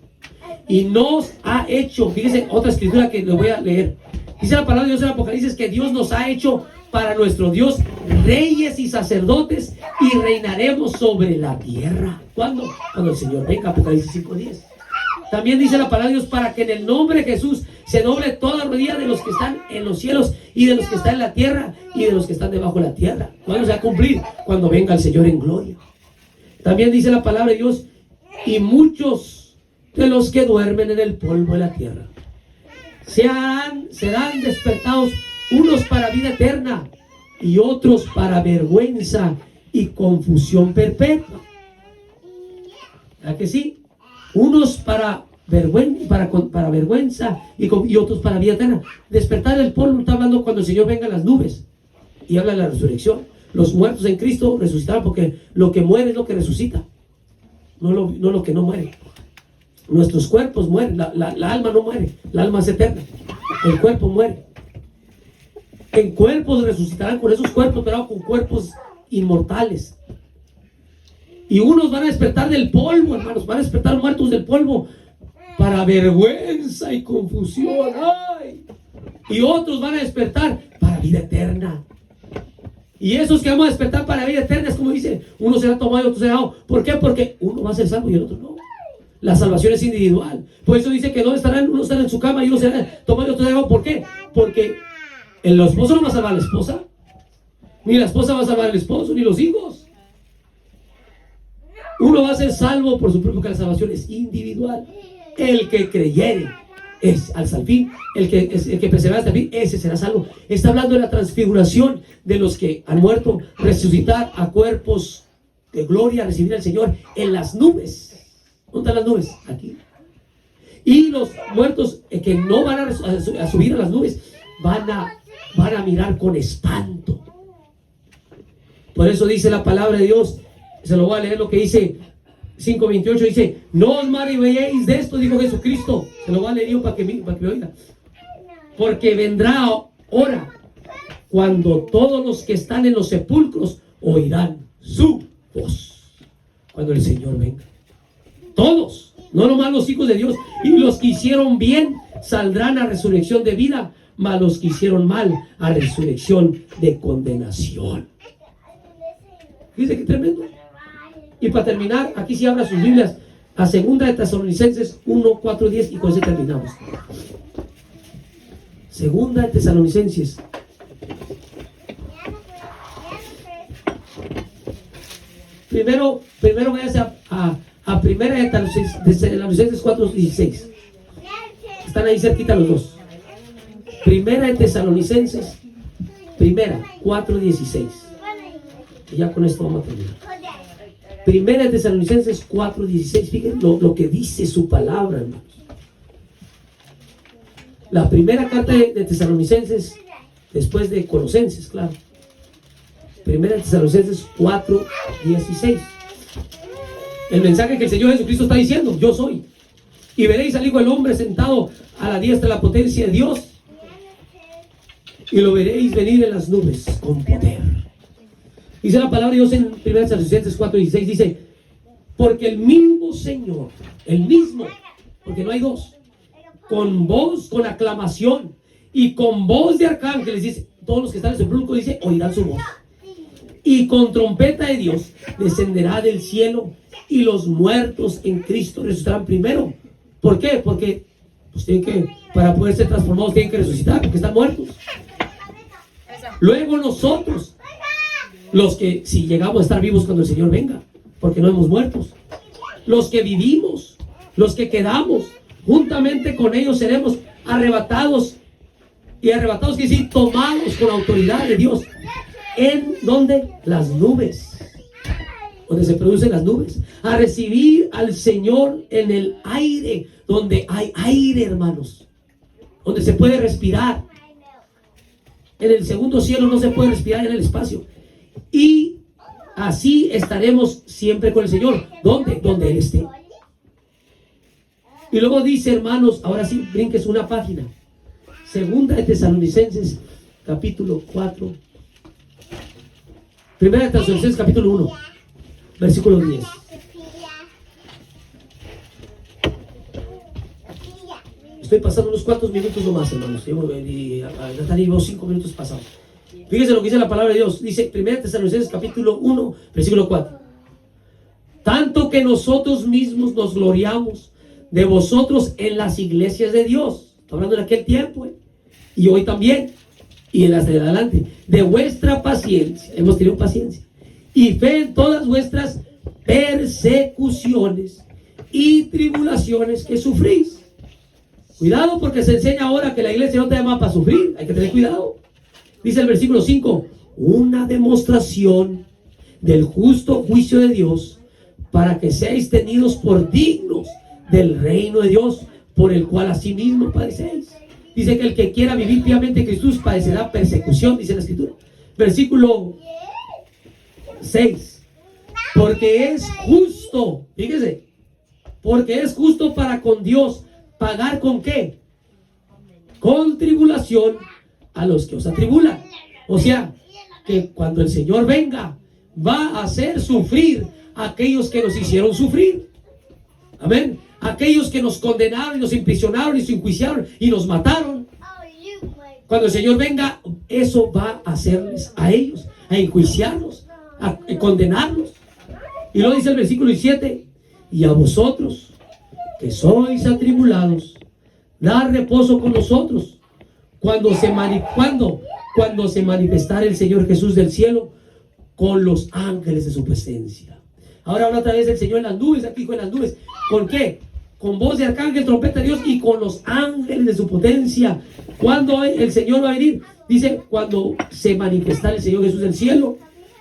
Y nos ha hecho, fíjense, otra escritura que les voy a leer. Dice la palabra de Dios en Apocalipsis que Dios nos ha hecho para nuestro Dios reyes y sacerdotes y reinaremos sobre la tierra. ¿Cuándo? Cuando el Señor venga, Apocalipsis 5:10. También dice la palabra de Dios para que en el nombre de Jesús se doble toda rodilla de los que están en los cielos y de los que están en la tierra y de los que están debajo de la tierra. ¿Cuándo se va a cumplir? Cuando venga el Señor en gloria. También dice la palabra de Dios, y muchos de los que duermen en el polvo de la tierra serán despertados, unos para vida eterna y otros para vergüenza y confusión perpetua. ¿Verdad que sí? Unos para vergüenza y otros para vida eterna. Despertar el polvo está hablando cuando el Señor venga en las nubes y habla de la resurrección. Los muertos en Cristo resucitarán, porque lo que muere es lo que resucita, no lo que no muere. Nuestros cuerpos mueren, la alma no muere, la alma es eterna, el cuerpo muere. En cuerpos resucitarán con esos cuerpos, pero con cuerpos inmortales. Y unos van a despertar del polvo, hermanos, van a despertar muertos del polvo para vergüenza y confusión. ¡Ay! Y otros van a despertar para vida eterna. Y esos que vamos a despertar para vida eterna es como dice, uno será tomado y otro será dado. ¿Por qué? Porque uno va a ser salvo y el otro no. La salvación es individual. Por eso dice que no estarán, uno estará en su cama y uno será tomado y otro será dado. ¿Por qué? Porque el esposo no va a salvar a la esposa, ni la esposa va a salvar al esposo, ni los hijos. Uno va a ser salvo por su propio, porque la salvación es individual. El que creyere es hasta el fin, el que persevera hasta el fin, ese será salvo. Está hablando de la transfiguración de los que han muerto, resucitar a cuerpos de gloria, recibir al Señor en las nubes. ¿Dónde están las nubes? Aquí. Y los muertos que no van a subir a las nubes van a mirar con espanto. Por eso dice la palabra de Dios, se lo voy a leer lo que dice 5:28, dice, no os maravilléis de esto, dijo Jesucristo. Se lo voy a leer yo para que me oiga. Porque vendrá hora cuando todos los que están en los sepulcros oirán su voz. Cuando el Señor venga. Todos, no nomás los hijos de Dios. Y los que hicieron bien saldrán a resurrección de vida, mas los que hicieron mal a resurrección de condenación. Dice que tremendo. Y para terminar, aquí sí abra sus Biblias a 2 de Tesalonicenses 1, 4, 10 y con eso terminamos. 2 de Tesalonicenses. Primero váyase a 1 de Tesalonicenses 4, 16. Están ahí cerquita los dos. 1 de Tesalonicenses 4, 16. Y ya con esto vamos a terminar. 1 de Tesalonicenses 4, 16. Fíjense lo que dice su palabra, hermanos. La primera carta de Tesalonicenses, después de Colosenses, claro. 1 de Tesalonicenses 4, 16. El mensaje que el Señor Jesucristo está diciendo: yo soy. Y veréis al Hijo del Hombre sentado a la diestra de la potencia de Dios. Y lo veréis venir en las nubes con poder. Dice la palabra de Dios en 1 Tesalonicenses 4:16, dice, porque el mismo Señor, el mismo, porque no hay dos, con voz, con aclamación y con voz de arcángeles, dice, todos los que están en el sepulcro, dice, oirán su voz. Y con trompeta de Dios descenderá del cielo y los muertos en Cristo resucitarán primero. ¿Por qué? Porque pues tienen que, para poder ser transformados, tienen que resucitar, porque están muertos. Luego nosotros, los que, si llegamos a estar vivos cuando el Señor venga, porque no hemos muertos, los que vivimos, los que quedamos, juntamente con ellos seremos arrebatados. Y arrebatados quiere decir tomados con autoridad de Dios. ¿En dónde? Las nubes. Donde se producen las nubes. A recibir al Señor en el aire. Donde hay aire, hermanos. Donde se puede respirar. En el segundo cielo no se puede respirar, en el espacio. Y así estaremos siempre con el Señor. ¿Dónde? Donde Él esté. Y luego dice, hermanos, ahora sí, brinques una página. Segunda de Tesalonicenses, capítulo 4. Primera de Tesalonicenses, capítulo 1, versículo 10. Estoy pasando unos cuantos minutos nomás, hermanos. Natalia llevo 5 minutos pasados. Fíjense lo que dice la palabra de Dios. Dice, Primera de Tesalonicenses, capítulo 1, versículo 4. Tanto que nosotros mismos nos gloriamos de vosotros en las iglesias de Dios. Está hablando en aquel tiempo, y hoy también, y en las de adelante, de vuestra paciencia. Hemos tenido paciencia y fe en todas vuestras persecuciones y tribulaciones que sufrís. Cuidado, porque se enseña ahora que la iglesia no te llama para sufrir. Hay que tener cuidado. Dice el versículo 5: una demostración del justo juicio de Dios, para que seáis tenidos por dignos del reino de Dios, por el cual asimismo padecéis. Dice que el que quiera vivir piamente en Jesús padecerá persecución, dice la Escritura. Versículo 6: porque es justo, fíjese, porque es justo para con Dios pagar ¿con qué? Con tribulación a los que os atribulan. O sea, que cuando el Señor venga, va a hacer sufrir a aquellos que nos hicieron sufrir. Amén. Aquellos que nos condenaron y nos imprisionaron y nos enjuiciaron y nos mataron. Cuando el Señor venga, eso va a hacerles a ellos, a enjuiciarlos, a condenarlos. Y luego dice el versículo 7: y a vosotros que sois atribulados, dar reposo con nosotros cuando se manifestare el Señor Jesús del cielo con los ángeles de su presencia. Ahora habla otra vez el Señor en las nubes, aquí con las nubes. ¿Con qué? Con voz de arcángel, trompeta de Dios y con los ángeles de su potencia. ¿Cuándo el Señor va a venir? Dice, cuando se manifestare el Señor Jesús del cielo.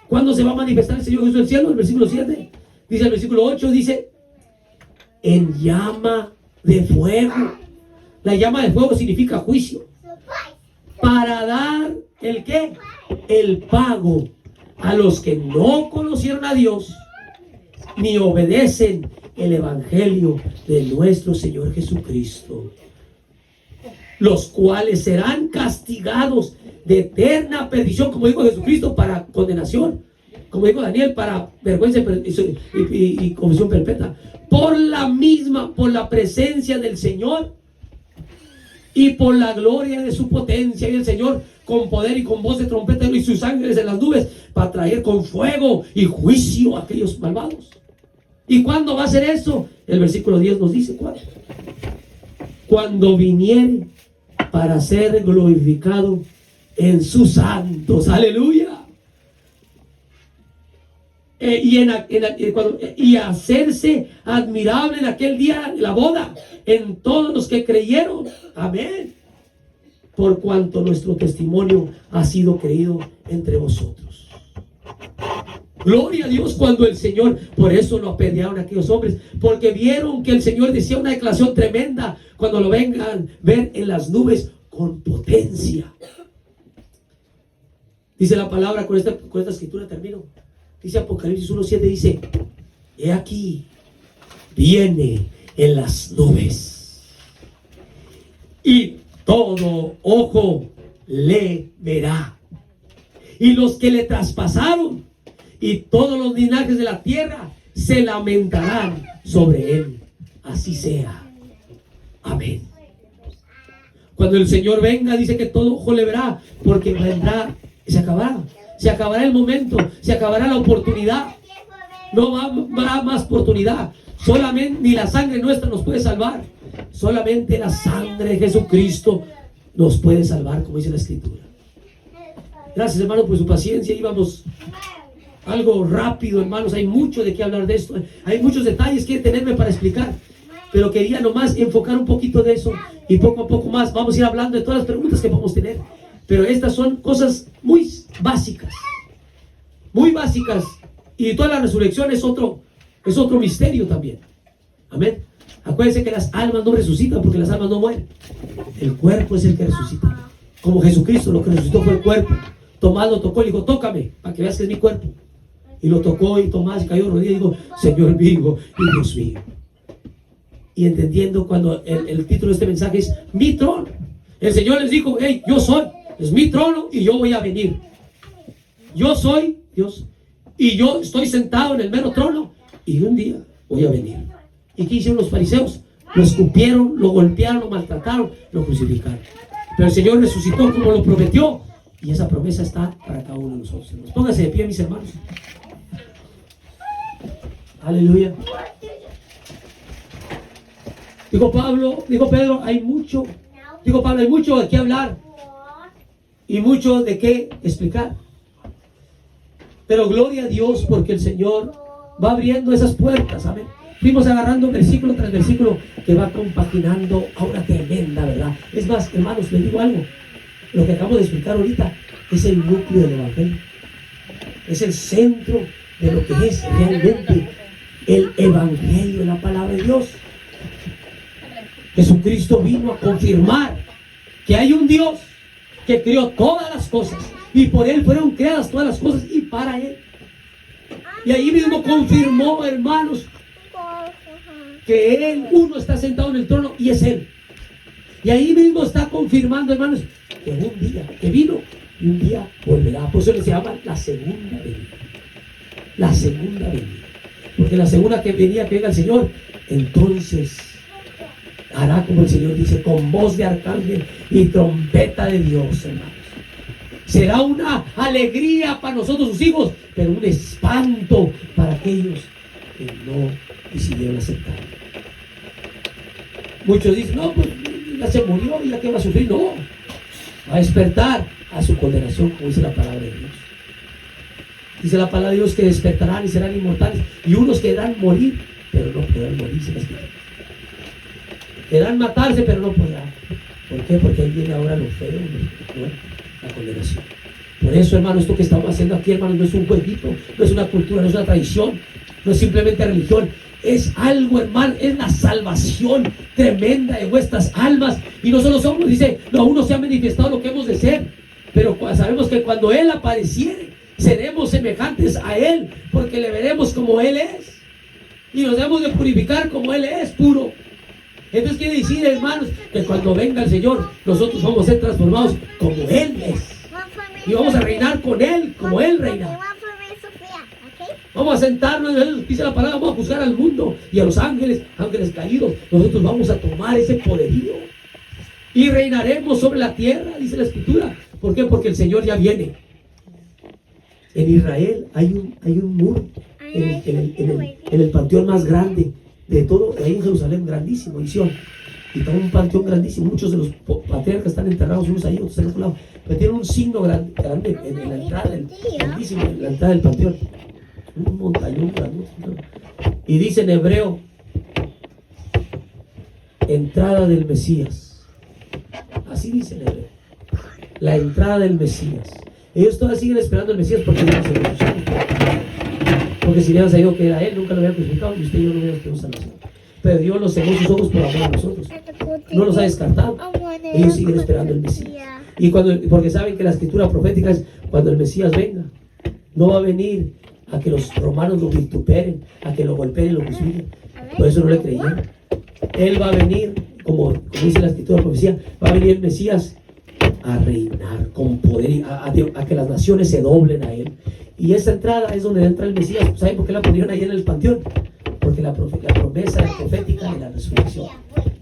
¿Cuándo se va a manifestar el Señor Jesús del cielo? El versículo 7. Dice el versículo 8, dice, en llama de fuego. La llama de fuego significa juicio. Para dar el ¿qué? El pago a los que no conocieron a Dios ni obedecen el evangelio de nuestro Señor Jesucristo, los cuales serán castigados de eterna perdición, como dijo Jesucristo, para condenación, como dijo Daniel, para vergüenza y comisión perpetua, por la presencia del Señor y por la gloria de su potencia. Y el Señor con poder y con voz de trompeta y sus ángeles en las nubes, para traer con fuego y juicio a aquellos malvados. ¿Y cuándo va a ser eso? El versículo 10 nos dice cuándo. Cuando viniere para ser glorificado en sus santos. Aleluya. Y hacerse admirable en aquel día de la boda en todos los que creyeron. Amén. Por cuanto nuestro testimonio ha sido creído entre vosotros. Gloria a Dios cuando el Señor, por eso lo apedrearon aquellos hombres, porque vieron que el Señor decía una declaración tremenda cuando lo vengan a ver en las nubes con potencia. Dice la palabra, con esta escritura termino. Dice Apocalipsis 1:7, dice, he aquí, viene en las nubes, y todo ojo le verá, y los que le traspasaron y todos los linajes de la tierra se lamentarán sobre él. Así sea. Amén. Cuando el Señor venga, dice que todo ojo le verá, porque vendrá, se acabará el momento, se acabará la oportunidad. No habrá más oportunidad. Solamente, ni la sangre nuestra nos puede salvar. Solamente la sangre de Jesucristo nos puede salvar, como dice la Escritura. Gracias, hermanos, por su paciencia. Íbamos algo rápido, hermanos. Hay mucho de qué hablar de esto. Hay muchos detalles que tenerme para explicar. Pero quería nomás enfocar un poquito de eso. Y poco a poco más vamos a ir hablando de todas las preguntas que podemos tener. Pero estas son cosas muy básicas. Muy básicas. Y toda la resurrección es otro misterio también. Amén. Acuérdense que las almas no resucitan, porque las almas no mueren. El cuerpo es el que resucita. Como Jesucristo, lo que resucitó fue el cuerpo. Tomás lo tocó y dijo, tócame, para que veas que es mi cuerpo. Y lo tocó y Tomás cayó de rodillas y dijo, Señor mío y Dios mío. y entendiendo cuando el título de este mensaje es mi trono. El Señor les dijo, hey, yo soy, es mi trono y yo voy a venir. Yo soy Dios y yo estoy sentado en el mero trono y un día voy a venir. ¿Y qué hicieron los fariseos? Lo escupieron, lo golpearon, lo maltrataron, lo crucificaron. Pero el Señor resucitó como lo prometió y esa promesa está para cada uno de nosotros. Pónganse de pie, mis hermanos. Aleluya. Dijo Pedro, hay mucho de qué hablar y mucho de qué explicar. Pero gloria a Dios porque el Señor va abriendo esas puertas, amén. Fuimos agarrando versículo tras versículo que va compaginando a una tremenda verdad. Es más, hermanos, les digo algo. Lo que acabo de explicar ahorita es el núcleo del Evangelio. Es el centro de lo que es realmente el Evangelio, la palabra de Dios. Jesucristo vino a confirmar que hay un Dios que creó todas las cosas y por Él fueron creadas todas las cosas y para Él. Y ahí mismo confirmó, hermanos, que Él, uno está sentado en el trono y es Él. Y ahí mismo está confirmando, hermanos, que un día, que vino y un día volverá. Por eso se llama la segunda venida. La segunda venida. Porque la segunda que venía, que venga el Señor, entonces hará como el Señor dice, con voz de arcángel y trompeta de Dios, hermanos. Será una alegría para nosotros sus hijos, pero un espanto para aquellos que no decidieron aceptar. Muchos dicen, no, pues ya se murió, ya que va a sufrir. No, va a despertar a su condenación, como dice la palabra de Dios. Dice la palabra de Dios que despertarán y serán inmortales, y unos querrán morir, pero no podrán morirse. Querrán matarse, pero no podrán. ¿Por qué? Porque ahí viene ahora lo feo, ¿no? La condenación. Por eso, hermanos, esto que estamos haciendo aquí, hermanos, no es un jueguito, no es una cultura, no es una tradición, no es simplemente religión, es algo, hermano, es la salvación tremenda de vuestras almas. Y no solo somos, dice, no, aún no se ha manifestado lo que hemos de ser, pero sabemos que cuando Él apareciere, seremos semejantes a Él, porque le veremos como Él es, y nos debemos de purificar como Él es, puro. Entonces quiere decir, hermanos, que cuando venga el Señor, nosotros vamos a ser transformados como Él es. Y vamos a reinar con Él, como Él reina. Vamos a sentarnos, dice la palabra, vamos a juzgar al mundo y a los ángeles caídos. Nosotros vamos a tomar ese poderío y reinaremos sobre la tierra, dice la Escritura. ¿Por qué? Porque el Señor ya viene. En Israel hay un muro en el panteón más grande de todo, ahí en Jerusalén, grandísimo, en Sion. Y está un panteón grandísimo. Muchos de los patriarcas están enterrados unos ahí, otros en otro lado. Pero tiene un signo grande en la entrada, grandísimo, en la entrada del panteón. Un montañón grande. Y dice en hebreo, entrada del Mesías. Así dice en hebreo. La entrada del Mesías. Ellos todavía siguen esperando al Mesías porque no se lo pusieron. Porque si hubieran sabido que era Él, nunca lo hubieran crucificado y usted y yo no hubiéramos tenido salvación. Pero Dios los cegó sus ojos por amor a nosotros. No los ha descartado. Ellos siguen esperando al Mesías. Y porque saben que la escritura profética es cuando el Mesías venga, no va a venir a que los romanos lo vituperen, a que lo golpeen y lo crucifiquen. Por eso no le creyeron. Él va a venir, como dice la escritura profecía, va a venir el Mesías a reinar con poder, a que las naciones se doblen a Él. Y esa entrada es donde entra el Mesías. ¿Saben por qué la pusieron ahí en el panteón? Porque la promesa profética de la resurrección.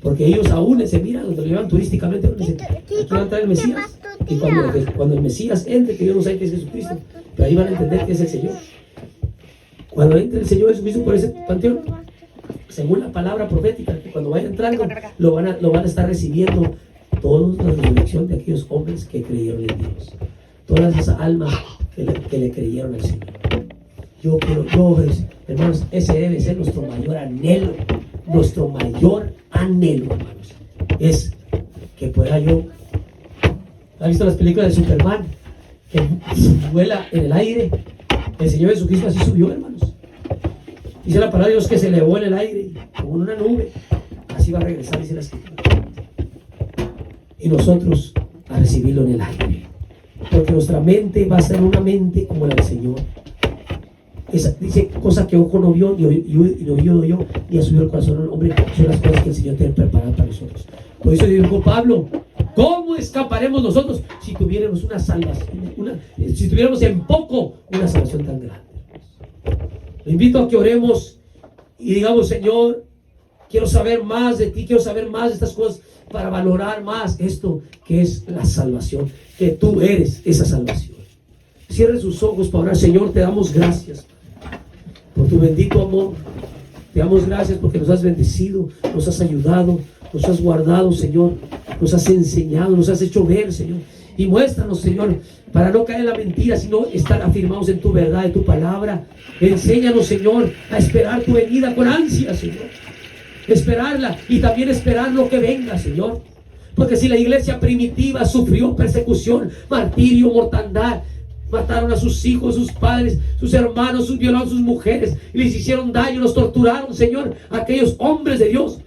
Porque ellos aún se miran, donde lo llevan turísticamente, aquí va a entrar el Mesías. Y cuando el Mesías entre, que ellos no saben que es Jesucristo, pero ahí van a entender que es el Señor. Cuando entre el Señor Jesucristo por ese panteón, según la palabra profética, que cuando vaya entrando, lo van a estar recibiendo toda la resurrección de aquellos hombres que creyeron en Dios. Todas esas almas que le creyeron al Señor. Hermanos, ese debe ser nuestro mayor anhelo. Nuestro mayor anhelo, hermanos, es que pueda yo. ¿Han visto las películas de Superman? Que vuela en el aire. El Señor Jesucristo así subió, hermanos. Dice la palabra de Dios que se elevó en el aire, como en una nube. Así va a regresar, dice la escritura. Y nosotros a recibirlo en el aire. Porque nuestra mente va a ser una mente como la del Señor. Dice, cosa que ojo no vio, ni oído yo, ni ha subido el corazón del hombre, son las cosas que el Señor tiene preparadas para nosotros. Por eso dijo Pablo, ¿cómo escaparemos nosotros si tuviéramos una salvación, si tuviéramos en poco una salvación tan grande? Le invito a que oremos y digamos, Señor, quiero saber más de ti, quiero saber más de estas cosas para valorar más esto que es la salvación, que tú eres esa salvación. Cierre sus ojos para orar. Señor, te damos gracias por tu bendito amor. Te damos gracias porque nos has bendecido, nos has ayudado, nos has guardado, Señor, nos has enseñado, nos has hecho ver, Señor. Y muéstranos, Señor, para no caer en la mentira, sino estar afirmados en tu verdad, en tu palabra. Enséñanos, Señor, a esperar tu venida con ansia, Señor. Esperarla y también esperar lo que venga, Señor. Porque si la iglesia primitiva sufrió persecución, martirio, mortandad, mataron a sus hijos, sus padres, sus hermanos, violaron a sus mujeres y les hicieron daño, los torturaron, Señor, aquellos hombres de Dios,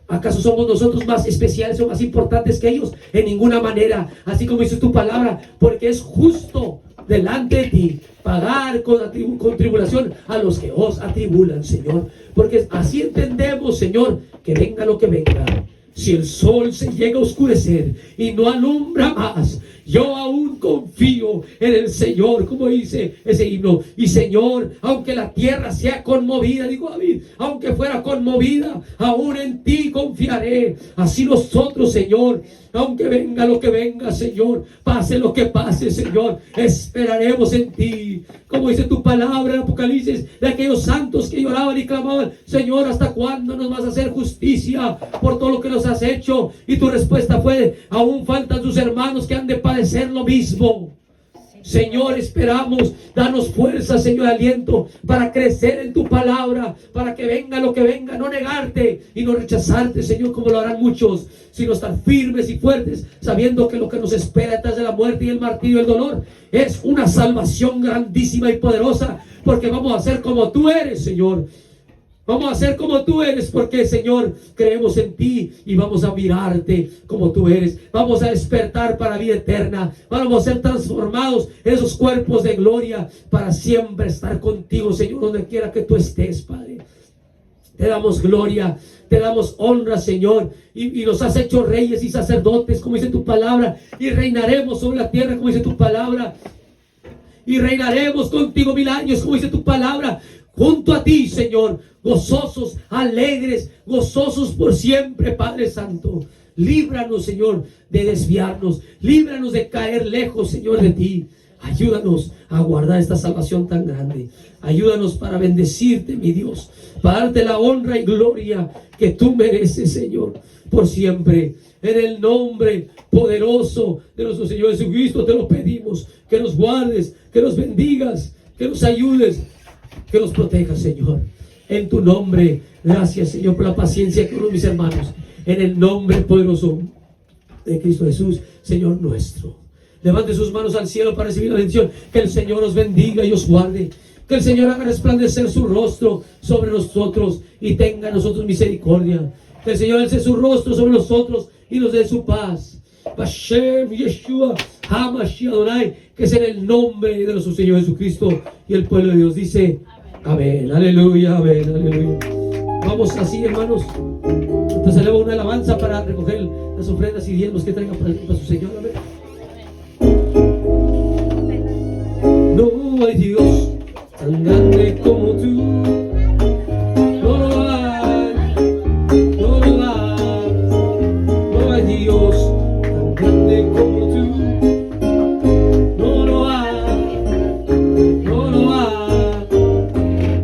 ¿acaso somos nosotros más especiales o más importantes que ellos? En ninguna manera. Así como dice tu palabra, porque es justo delante de ti pagar con tribulación a los que os atribulan, Señor. Porque así entendemos, Señor, que venga lo que venga. Si el sol se llega a oscurecer y no alumbra más, yo aún confío en el Señor, como dice ese himno. Y Señor, aunque la tierra sea conmovida, digo David, aunque fuera conmovida, aún en ti confiaré. Así nosotros, Señor, aunque venga lo que venga, Señor, pase lo que pase, Señor, esperaremos en ti. Como dice tu palabra en Apocalipsis, de aquellos santos que lloraban y clamaban, Señor, ¿hasta cuándo nos vas a hacer justicia por todo lo que nos has hecho? Y tu respuesta fue, aún faltan tus hermanos que han de padecer lo mismo. Señor, esperamos, danos fuerza, Señor, aliento para crecer en tu palabra, para que venga lo que venga, no negarte y no rechazarte, Señor, como lo harán muchos, sino estar firmes y fuertes, sabiendo que lo que nos espera detrás de la muerte y el martirio y el dolor es una salvación grandísima y poderosa, porque vamos a ser como tú eres, Señor. Vamos a ser como tú eres, porque, Señor, creemos en ti y vamos a mirarte como tú eres. Vamos a despertar para vida eterna. Vamos a ser transformados en esos cuerpos de gloria para siempre estar contigo, Señor, donde quiera que tú estés, Padre. Te damos gloria, te damos honra, Señor, y nos has hecho reyes y sacerdotes, como dice tu palabra, y reinaremos sobre la tierra, como dice tu palabra, y reinaremos contigo 1000 años, como dice tu palabra, junto a ti, Señor, gozosos, alegres, gozosos por siempre, Padre Santo. Líbranos, Señor, de desviarnos, líbranos de caer lejos, Señor, de ti. Ayúdanos a guardar esta salvación tan grande. Ayúdanos para bendecirte, mi Dios, para darte la honra y gloria que tú mereces, Señor, por siempre. En el nombre poderoso de nuestro Señor Jesucristo te lo pedimos, que nos guardes, que nos bendigas, que nos ayudes, que nos protejas, Señor. En tu nombre, gracias, Señor, por la paciencia con mis hermanos. En el nombre poderoso de Cristo Jesús, Señor nuestro. Levante sus manos al cielo para recibir la bendición. Que el Señor os bendiga y os guarde. Que el Señor haga resplandecer su rostro sobre nosotros y tenga a nosotros misericordia. Que el Señor alce su rostro sobre nosotros y nos dé su paz. Hashem, Yeshua, HaMashiach Adonai, que es en el nombre de nuestro Señor Jesucristo. Y el pueblo de Dios dice, amén, aleluya, amén, aleluya. Vamos así, hermanos. Entonces eleva una alabanza para recoger las ofrendas y diezmos que traigan para su Señor, amén. No hay Dios tan grande como tú. No lo hay, no lo hay. No hay Dios tan grande como tú. No lo hay, no lo hay.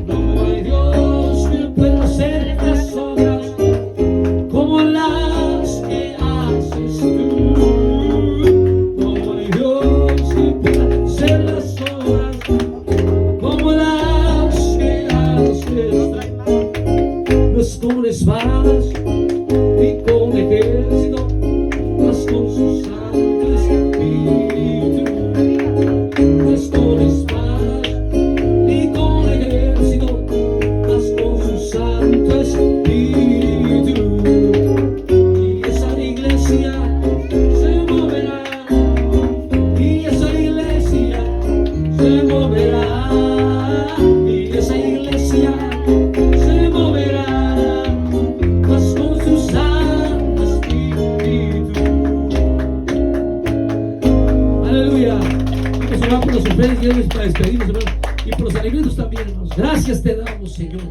No hay Dios que pueda hacer las obras como las que haces tú. No hay Dios que pueda hacer las obras Vamos a orar por los ofrendas y para despedirnos, hermano. Y por los alimentos también, hermanos. Gracias te damos, Señor.